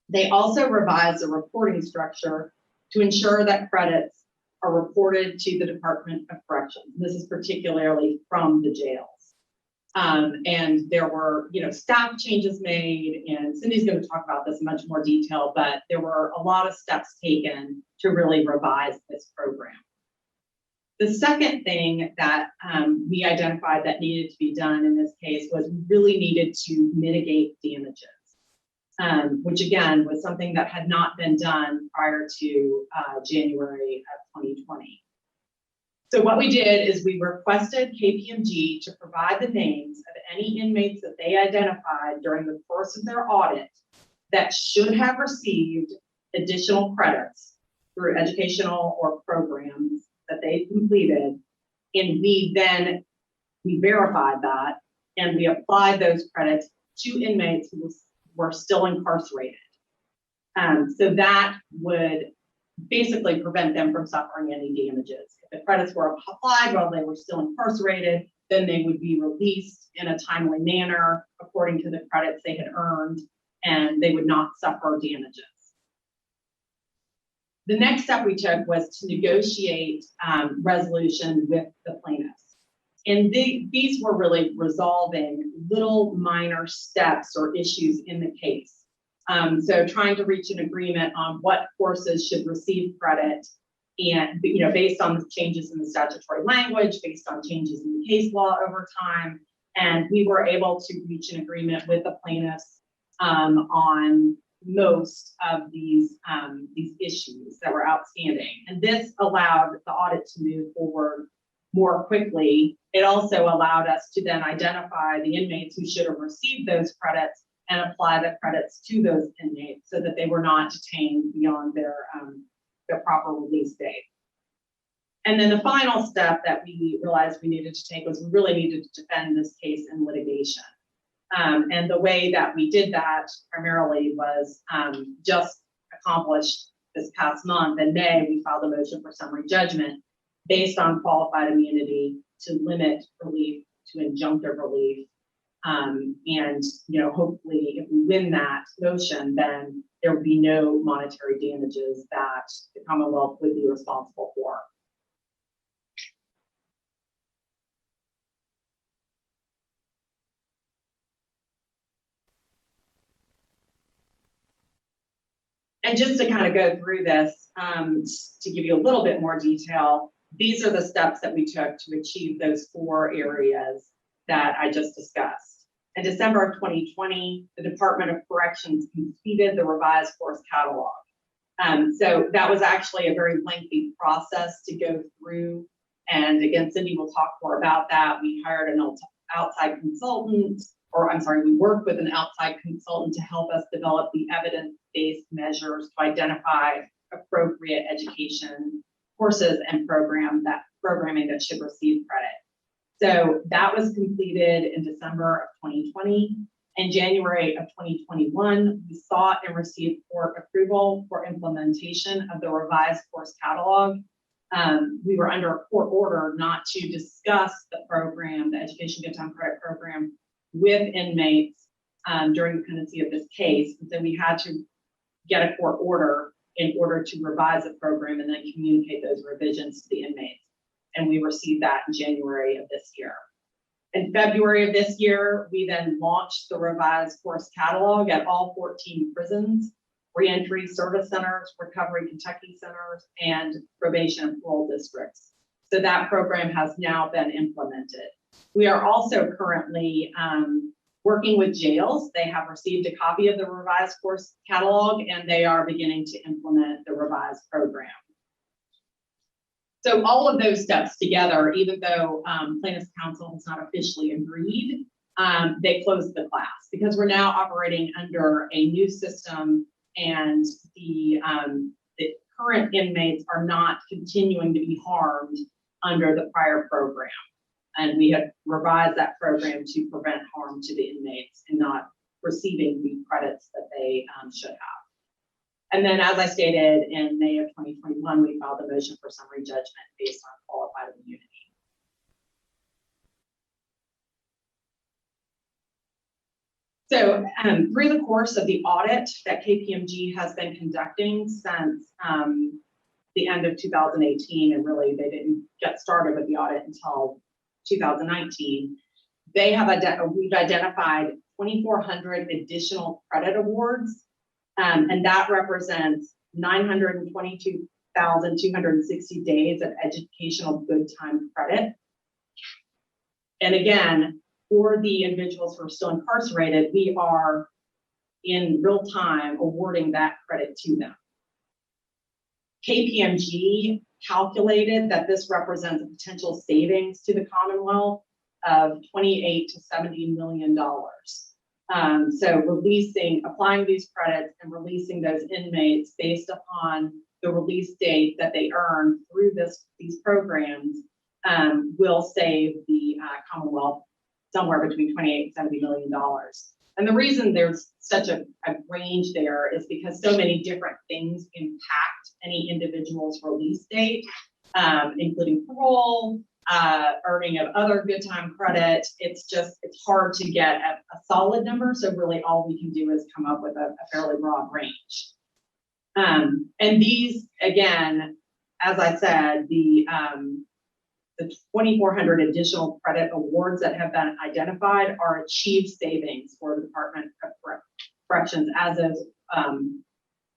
They also revised the reporting structure to ensure that credits are reported to the Department of Corrections. This is particularly from the jails. And there were, staff changes made, and Cindy's going to talk about this in much more detail, but there were a lot of steps taken to really revise this program. The second thing that we identified that needed to be done in this case was really needed to mitigate damages, which again was something that had not been done prior to January of 2020. So what we did is we requested KPMG to provide the names of any inmates that they identified during the course of their audit that should have received additional credits through educational or programs that they completed. And we verified that, and we applied those credits to inmates who were still incarcerated. So that would basically prevent them from suffering any damages. If the credits were applied while they were still incarcerated, then they would be released in a timely manner according to the credits they had earned, and they would not suffer damages. The next step we took was to negotiate resolution with the plaintiffs. And these were really resolving little minor steps or issues in the case. So trying to reach an agreement on what courses should receive credit, and based on the changes in the statutory language, based on changes in the case law over time. And we were able to reach an agreement with the plaintiffs on most of these issues that were outstanding. And this allowed the audit to move forward more quickly. It also allowed us to then identify the inmates who should have received those credits and apply the credits to those inmates so that they were not detained beyond their proper release date. And then the final step that we realized we needed to take was we really needed to defend this case in litigation. And the way that we did that primarily was just accomplished this past month. In May, we filed a motion for summary judgment based on qualified immunity to limit relief to injunctive relief. And hopefully if we win that motion, then there would be no monetary damages that the Commonwealth would be responsible for. And just to kind of go through this, to give you a little bit more detail, these are the steps that we took to achieve those 4 areas that I just discussed. In December of 2020, the Department of Corrections completed the revised course catalog. So that was actually a very lengthy process to go through. And again, Cindy will talk more about that. We hired an outside consultant, we worked with an outside consultant to help us develop the evidence-based measures to identify appropriate education courses and programming that should receive credit. So that was completed in December of 2020. In January of 2021, we sought and received court approval for implementation of the revised course catalog. We were under a court order not to discuss the program, the Education Good Time Credit Program, with inmates during the pendency of this case. And so we had to get a court order in order to revise the program and then communicate those revisions to the inmates. And we received that in January of this year. In February of this year, we then launched the revised course catalog at all 14 prisons, reentry service centers, recovery Kentucky centers, and probation and parole districts. So that program has now been implemented. We are also currently working with jails. They have received a copy of the revised course catalog, and they are beginning to implement the revised program. So all of those steps together, even though plaintiff's counsel has not officially agreed, they closed the class because we're now operating under a new system, and the current inmates are not continuing to be harmed under the prior program. And we have revised that program to prevent harm to the inmates and not receiving the credits that they should have. And then, as I stated, in May of 2021, we filed a motion for summary judgment based on qualified immunity. So through the course of the audit that KPMG has been conducting since the end of 2018, and really they didn't get started with the audit until 2019, we've identified 2,400 additional credit awards, and that represents 922,260 days of educational good time credit. And again, for the individuals who are still incarcerated, we are in real time awarding that credit to them. KPMG calculated that this represents a potential savings to the Commonwealth of $28 to $70 million. So applying these credits and releasing those inmates based upon the release date that they earn through these programs will save the Commonwealth somewhere between $28 and $70 million. And the reason there's such a range there is because so many different things impact any individual's release date, including parole, earning of other good time credit. It's hard to get a solid number. So really all we can do is come up with a fairly broad range. And these, again, as I said, the 2,400 additional credit awards that have been identified are achieved savings for the Department of Corrections as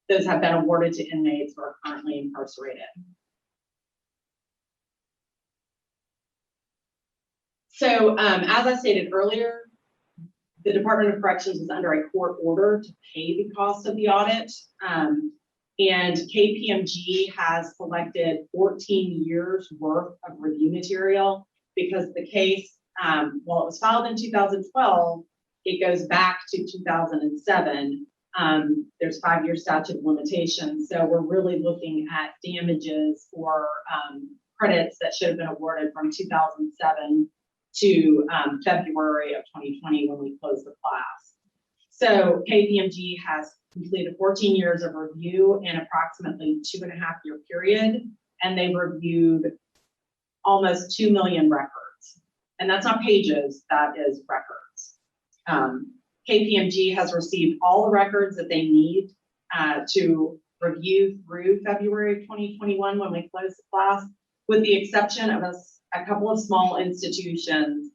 those have been awarded to inmates who are currently incarcerated. So as I stated earlier, the Department of Corrections is under a court order to pay the cost of the audit. And KPMG has collected 14 years worth of review material because the case, while it was filed in 2012, it goes back to 2007. There's 5-year statute of limitations. So we're really looking at damages or credits that should have been awarded from 2007 to February of 2020 when we closed the class. So KPMG has completed 14 years of review in approximately 2.5-year period, and they've reviewed almost 2 million records. And that's not pages, that is records. KPMG has received all the records that they need to review through February of 2021 when we closed the class, with the exception of a couple of small institutions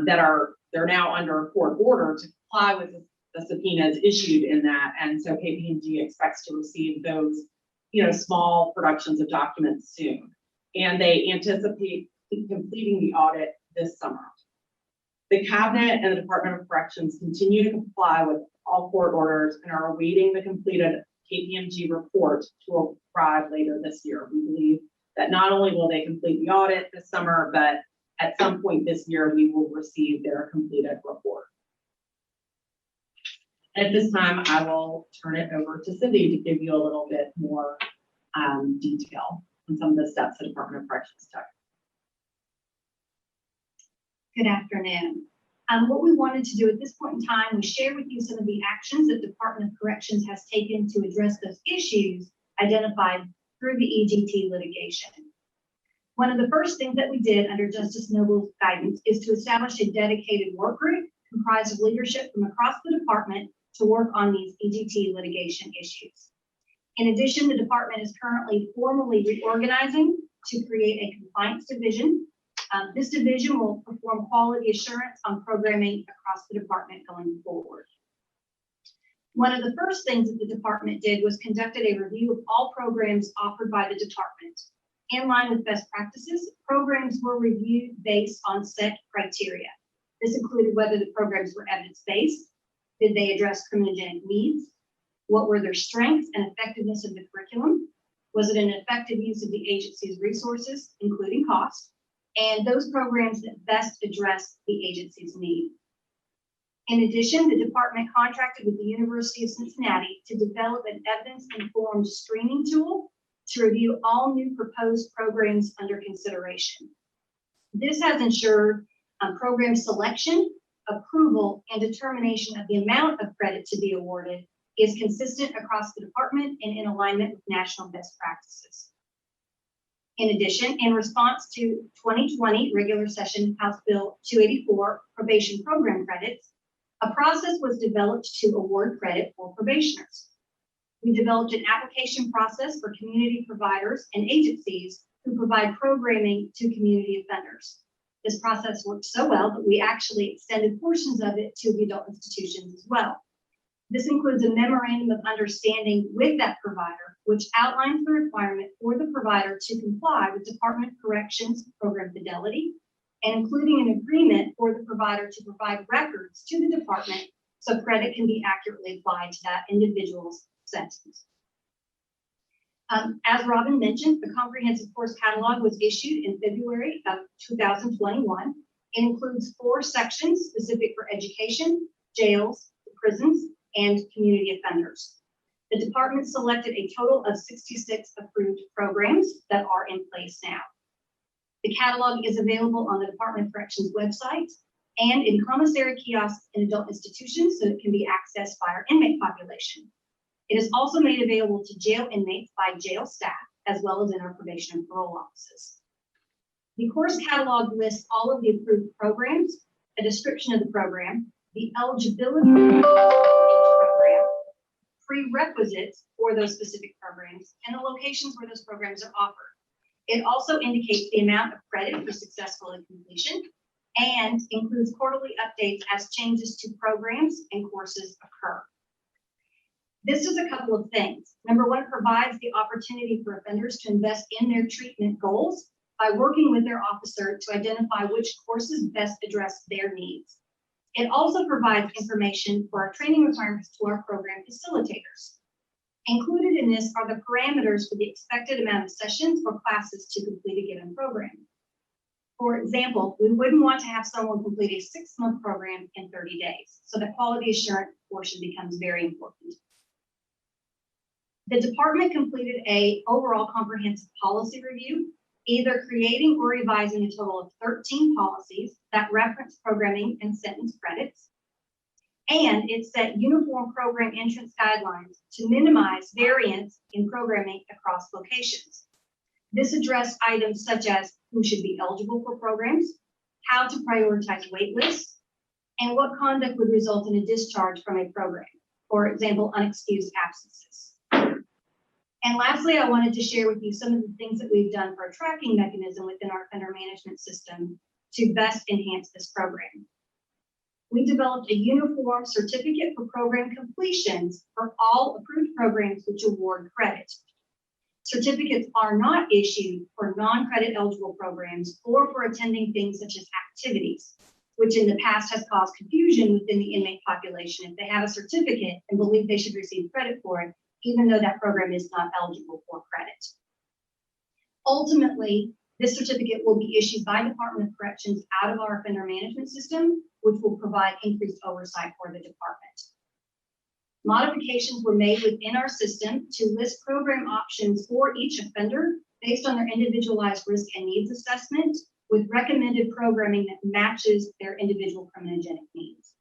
they're now under a court order to comply with the subpoenas issued in that. And so KPMG expects to receive those, small productions of documents soon. And they anticipate completing the audit this summer. The Cabinet and the Department of Corrections continue to comply with all court orders and are awaiting the completed KPMG report to arrive later this year. We believe that not only will they complete the audit this summer, but at some point this year, we will receive their completed report. At this time, I will turn it over to Cindy to give you a little bit more detail on some of the steps the Department of Corrections took. Good afternoon. What we wanted to do at this point in time was share with you some of the actions that the Department of Corrections has taken to address those issues identified through the EGT litigation. One of the first things that we did under Justice Noble's guidance is to establish a dedicated work group comprised of leadership from across the department to work on these EGT litigation issues. In addition, the department is currently formally reorganizing to create a compliance division. This division will perform quality assurance on programming across the department going forward. One of the first things that the department did was conducted a review of all programs offered by the department. In line with best practices, programs were reviewed based on set criteria. This included whether the programs were evidence-based, did they address criminogenic needs, what were their strengths and effectiveness of the curriculum, was it an effective use of the agency's resources, including cost, and those programs that best address the agency's need. In addition, the department contracted with the University of Cincinnati to develop an evidence-informed screening tool to review all new proposed programs under consideration. This has ensured program selection, approval, and determination of the amount of credit to be awarded is consistent across the department and in alignment with national best practices. In addition, in response to 2020 regular session House Bill 284 probation program credits, a process was developed to award credit for probationers. We developed an application process for community providers and agencies who provide programming to community offenders. This process worked so well that we actually extended portions of it to the adult institutions as well. This includes a memorandum of understanding with that provider, which outlines the requirement for the provider to comply with Department of Corrections program fidelity, and including an agreement for the provider to provide records to the department so credit can be accurately applied to that individual's sentence. As Robin mentioned, the comprehensive course catalog was issued in February of 2021. It includes 4 sections specific for education, jails, prisons, and community offenders. The department selected a total of 66 approved programs that are in place now. The catalog is available on the Department of Corrections website and in commissary kiosks in adult institutions so it can be accessed by our inmate population. It is also made available to jail inmates by jail staff, as well as in our probation and parole offices. The course catalog lists all of the approved programs, a description of the program, the eligibility of each program, prerequisites for those specific programs, and the locations where those programs are offered. It also indicates the amount of credit for successful completion and includes quarterly updates as changes to programs and courses occur. This is a couple of things. Number one, it provides the opportunity for offenders to invest in their treatment goals by working with their officer to identify which courses best address their needs. It also provides information for our training requirements to our program facilitators. Included in this are the parameters for the expected amount of sessions or classes to complete a given program. For example, we wouldn't want to have someone complete a 6-month program in 30 days, so the quality assurance portion becomes very important. The department completed an overall comprehensive policy review, either creating or revising a total of 13 policies that reference programming and sentence credits, and it set uniform program entrance guidelines to minimize variance in programming across locations. This addressed items such as who should be eligible for programs, how to prioritize wait lists, and what conduct would result in a discharge from a program, for example, unexcused absences. And lastly, I wanted to share with you some of the things that we've done for a tracking mechanism within our offender management system to best enhance this program. We developed a uniform certificate for program completions for all approved programs which award credit. Certificates are not issued for non-credit eligible programs or for attending things such as activities, which in the past has caused confusion within the inmate population if they have a certificate and believe they should receive credit for it, even though that program is not eligible for credit. Ultimately, this certificate will be issued by Department of Corrections out of our offender management system, which will provide increased oversight for the department. Modifications were made within our system to list program options for each offender based on their individualized risk and needs assessment with recommended programming that matches their individual criminogenic needs.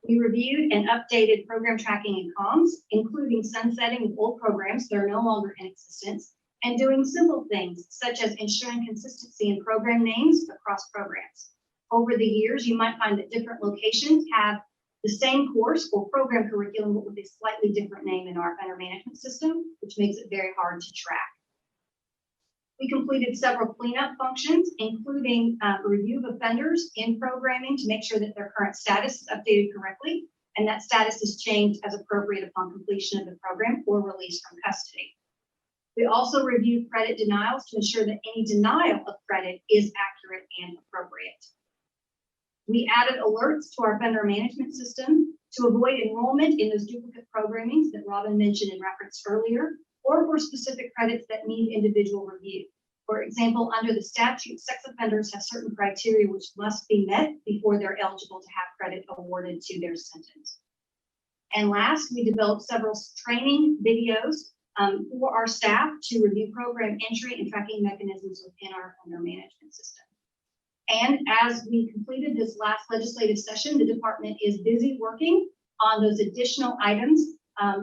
We reviewed and updated program tracking and comms, including sunsetting of old programs that are no longer in existence, and doing simple things such as ensuring consistency in program names across programs. Over the years, you might find that different locations have the same course or program curriculum, but with a slightly different name in our vendor management system, which makes it very hard to track. We completed several cleanup functions, including a review of offenders in programming to make sure that their current status is updated correctly, and that status is changed as appropriate upon completion of the program or release from custody. We also reviewed credit denials to ensure that any denial of credit is accurate and appropriate. We added alerts to our vendor management system to avoid enrollment in those duplicate programmings that Robin mentioned in reference earlier, or for specific credits that need individual review. For example, under the statute, sex offenders have certain criteria which must be met before they're eligible to have credit awarded to their sentence. And last, we developed several training videos for our staff to review program entry and tracking mechanisms within our vendor management system. And as we completed this last legislative session, the department is busy working on those additional items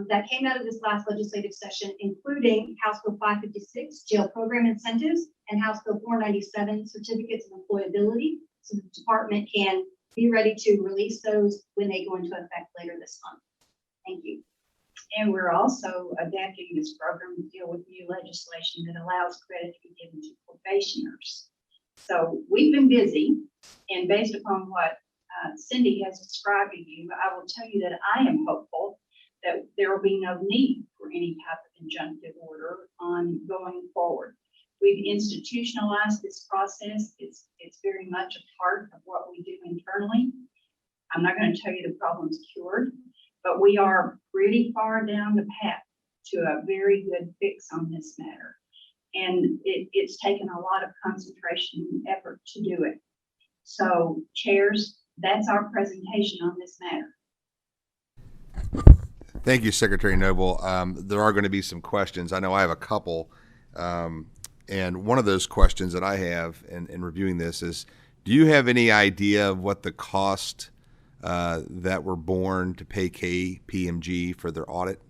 that came out of this last legislative session, including House Bill 556, jail program incentives, and House Bill 497, certificates of employability, so the department can be ready to release those when they go into effect later this month. Thank you. And we're also adapting this program to deal with new legislation that allows credit to be given to probationers. So we've been busy, and based upon what Cindy has described to you, I will tell you that I am hopeful that there will be no need for any type of injunctive order on going forward. We've institutionalized this process. It's very much a part of what we do internally. I'm not going to tell you the problem's cured, but we are pretty far down the path to a very good fix on this matter. And it's taken a lot of concentration and effort to do it. So, chairs, that's our presentation on this matter. Thank you, Secretary Noble. There are going to be some questions. I know I have a couple. And one of those questions that I have in reviewing this is, do you have any idea of what the cost that were borne to pay KPMG for their audit?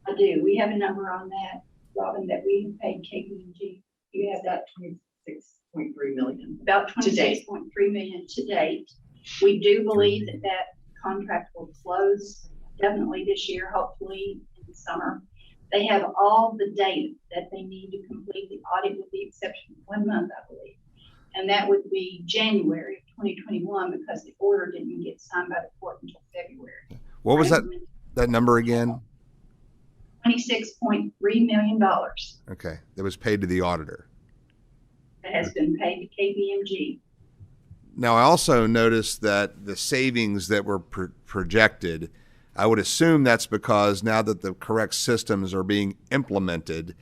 I do. We have a number on that, Robin, that we paid KPMG. You have that 26.3 million. About 26.3 million to date. We do believe that that contract will close definitely this year, hopefully in the summer. They have all the data that they need to complete the audit with the exception of 1 month, I believe. And that would be January of 2021 because the order didn't get signed by the court until February. What was that number again? $26.3 million. Okay, that was paid to the auditor. That has been paid to KPMG. Now, I also noticed that the savings that were projected, I would assume that's because now that the correct systems are being implemented,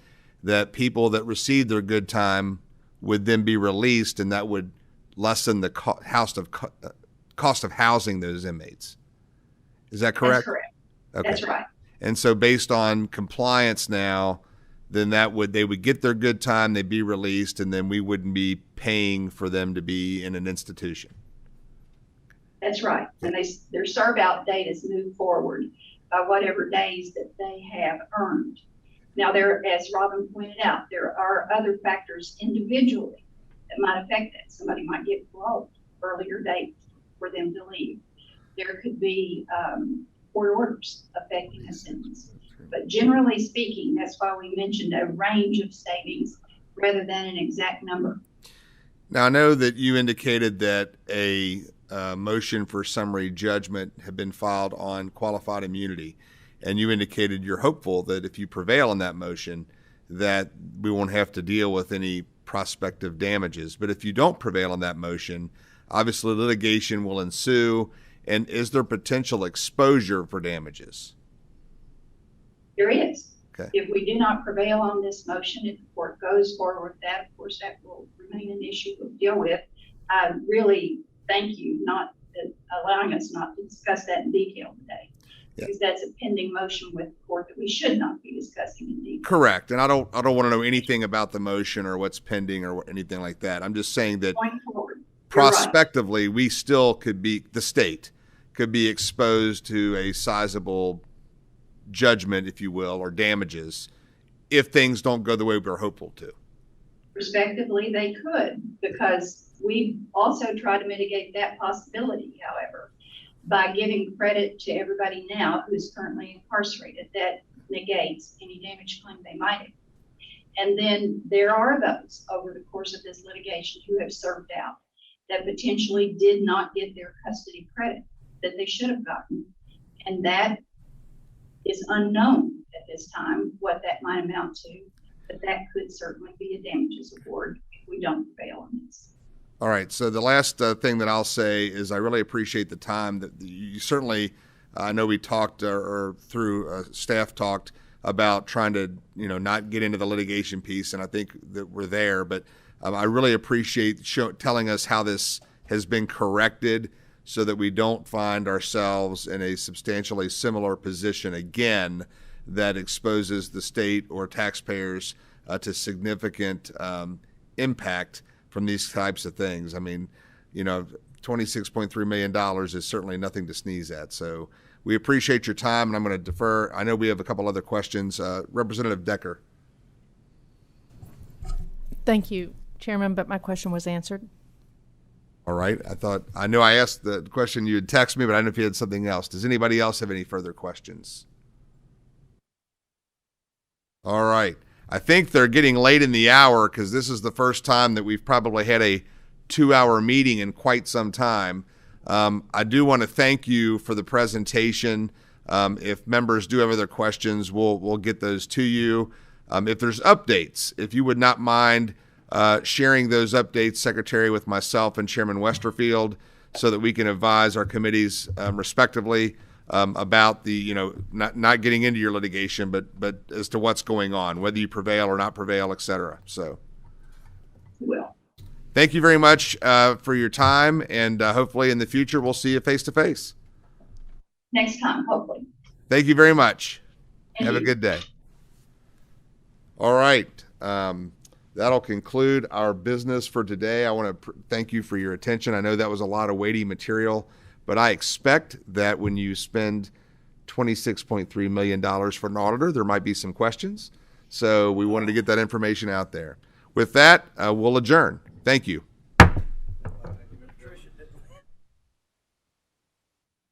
that people that received their good time would then be released, and that would lessen the cost of housing those inmates. Is that correct? That's correct. Okay. That's right. And so based on compliance now, then they would get their good time, they'd be released, and then we wouldn't be paying for them to be in an institution. That's right. And their serve-out date is moved forward by whatever days that they have earned. Now, as Robin pointed out, there are other factors individually that might affect that. Somebody might get paroled, earlier date for them to leave. There could be court orders affecting a sentence. But generally speaking, that's why we mentioned a range of savings rather than an exact number. Now, I know that you indicated that a motion for summary judgment had been filed on qualified immunity, and you indicated you're hopeful that if you prevail on that motion, that we won't have to deal with any prospective damages. But if you don't prevail on that motion, obviously litigation will ensue, and is there potential exposure for damages? There is. Okay. If we do not prevail on this motion, if the court goes forward with that, of course, that will remain an issue we'll deal with. I really thank you not allowing us not to discuss that in detail today, because that's a pending motion with the court that we should not be discussing in detail. Correct. And I don't want to know anything about the motion or what's pending or anything like that. I'm just saying that going forward, prospectively, we still could be, the state could be exposed to a sizable judgment, if you will, or damages if things don't go the way we're hopeful to. Respectively, they could, because we also try to mitigate that possibility, however, by giving credit to everybody now who is currently incarcerated. That negates any damage claim they might have. And then there are those over the course of this litigation who have served out that potentially did not get their custody credit that they should have gotten. And that is unknown at this time what that might amount to, but that could certainly be a damages award if we don't prevail on this. All right. So the last thing that I'll say is I really appreciate the time that you certainly, I know we talked or through staff talked about trying to, not get into the litigation piece. And I think that we're there, but I really appreciate telling us how this has been corrected so that we don't find ourselves in a substantially similar position again that exposes the state or taxpayers to significant impact from these types of things. I mean, $26.3 million is certainly nothing to sneeze at. So we appreciate your time, and I'm going to defer. I know we have a couple other questions. Representative Decker. Thank you, Chairman, but my question was answered. All right. I know I asked the question you had texted me, but I don't know if you had something else. Does anybody else have any further questions? All right. I think they're getting late in the hour because this is the first time that we've probably had a 2-hour meeting in quite some time. I do want to thank you for the presentation. If members do have other questions, we'll get those to you. If there's updates, if you would not mind sharing those updates, Secretary, with myself and Chairman Westerfield so that we can advise our committees respectively about the, not getting into your litigation, but as to what's going on, whether you prevail or not prevail, et cetera. So, Well, thank you very much for your time, and hopefully in the future we'll see you face to face. next time, hopefully. Thank you very much. Thank Have you. a good day. All right. That'll conclude our business for today. I want to thank you for your attention. I know that was a lot of weighty material, but I expect that when you spend $26.3 million for an auditor, there might be some questions. So we wanted to get that information out there. With that, we'll adjourn. Thank you.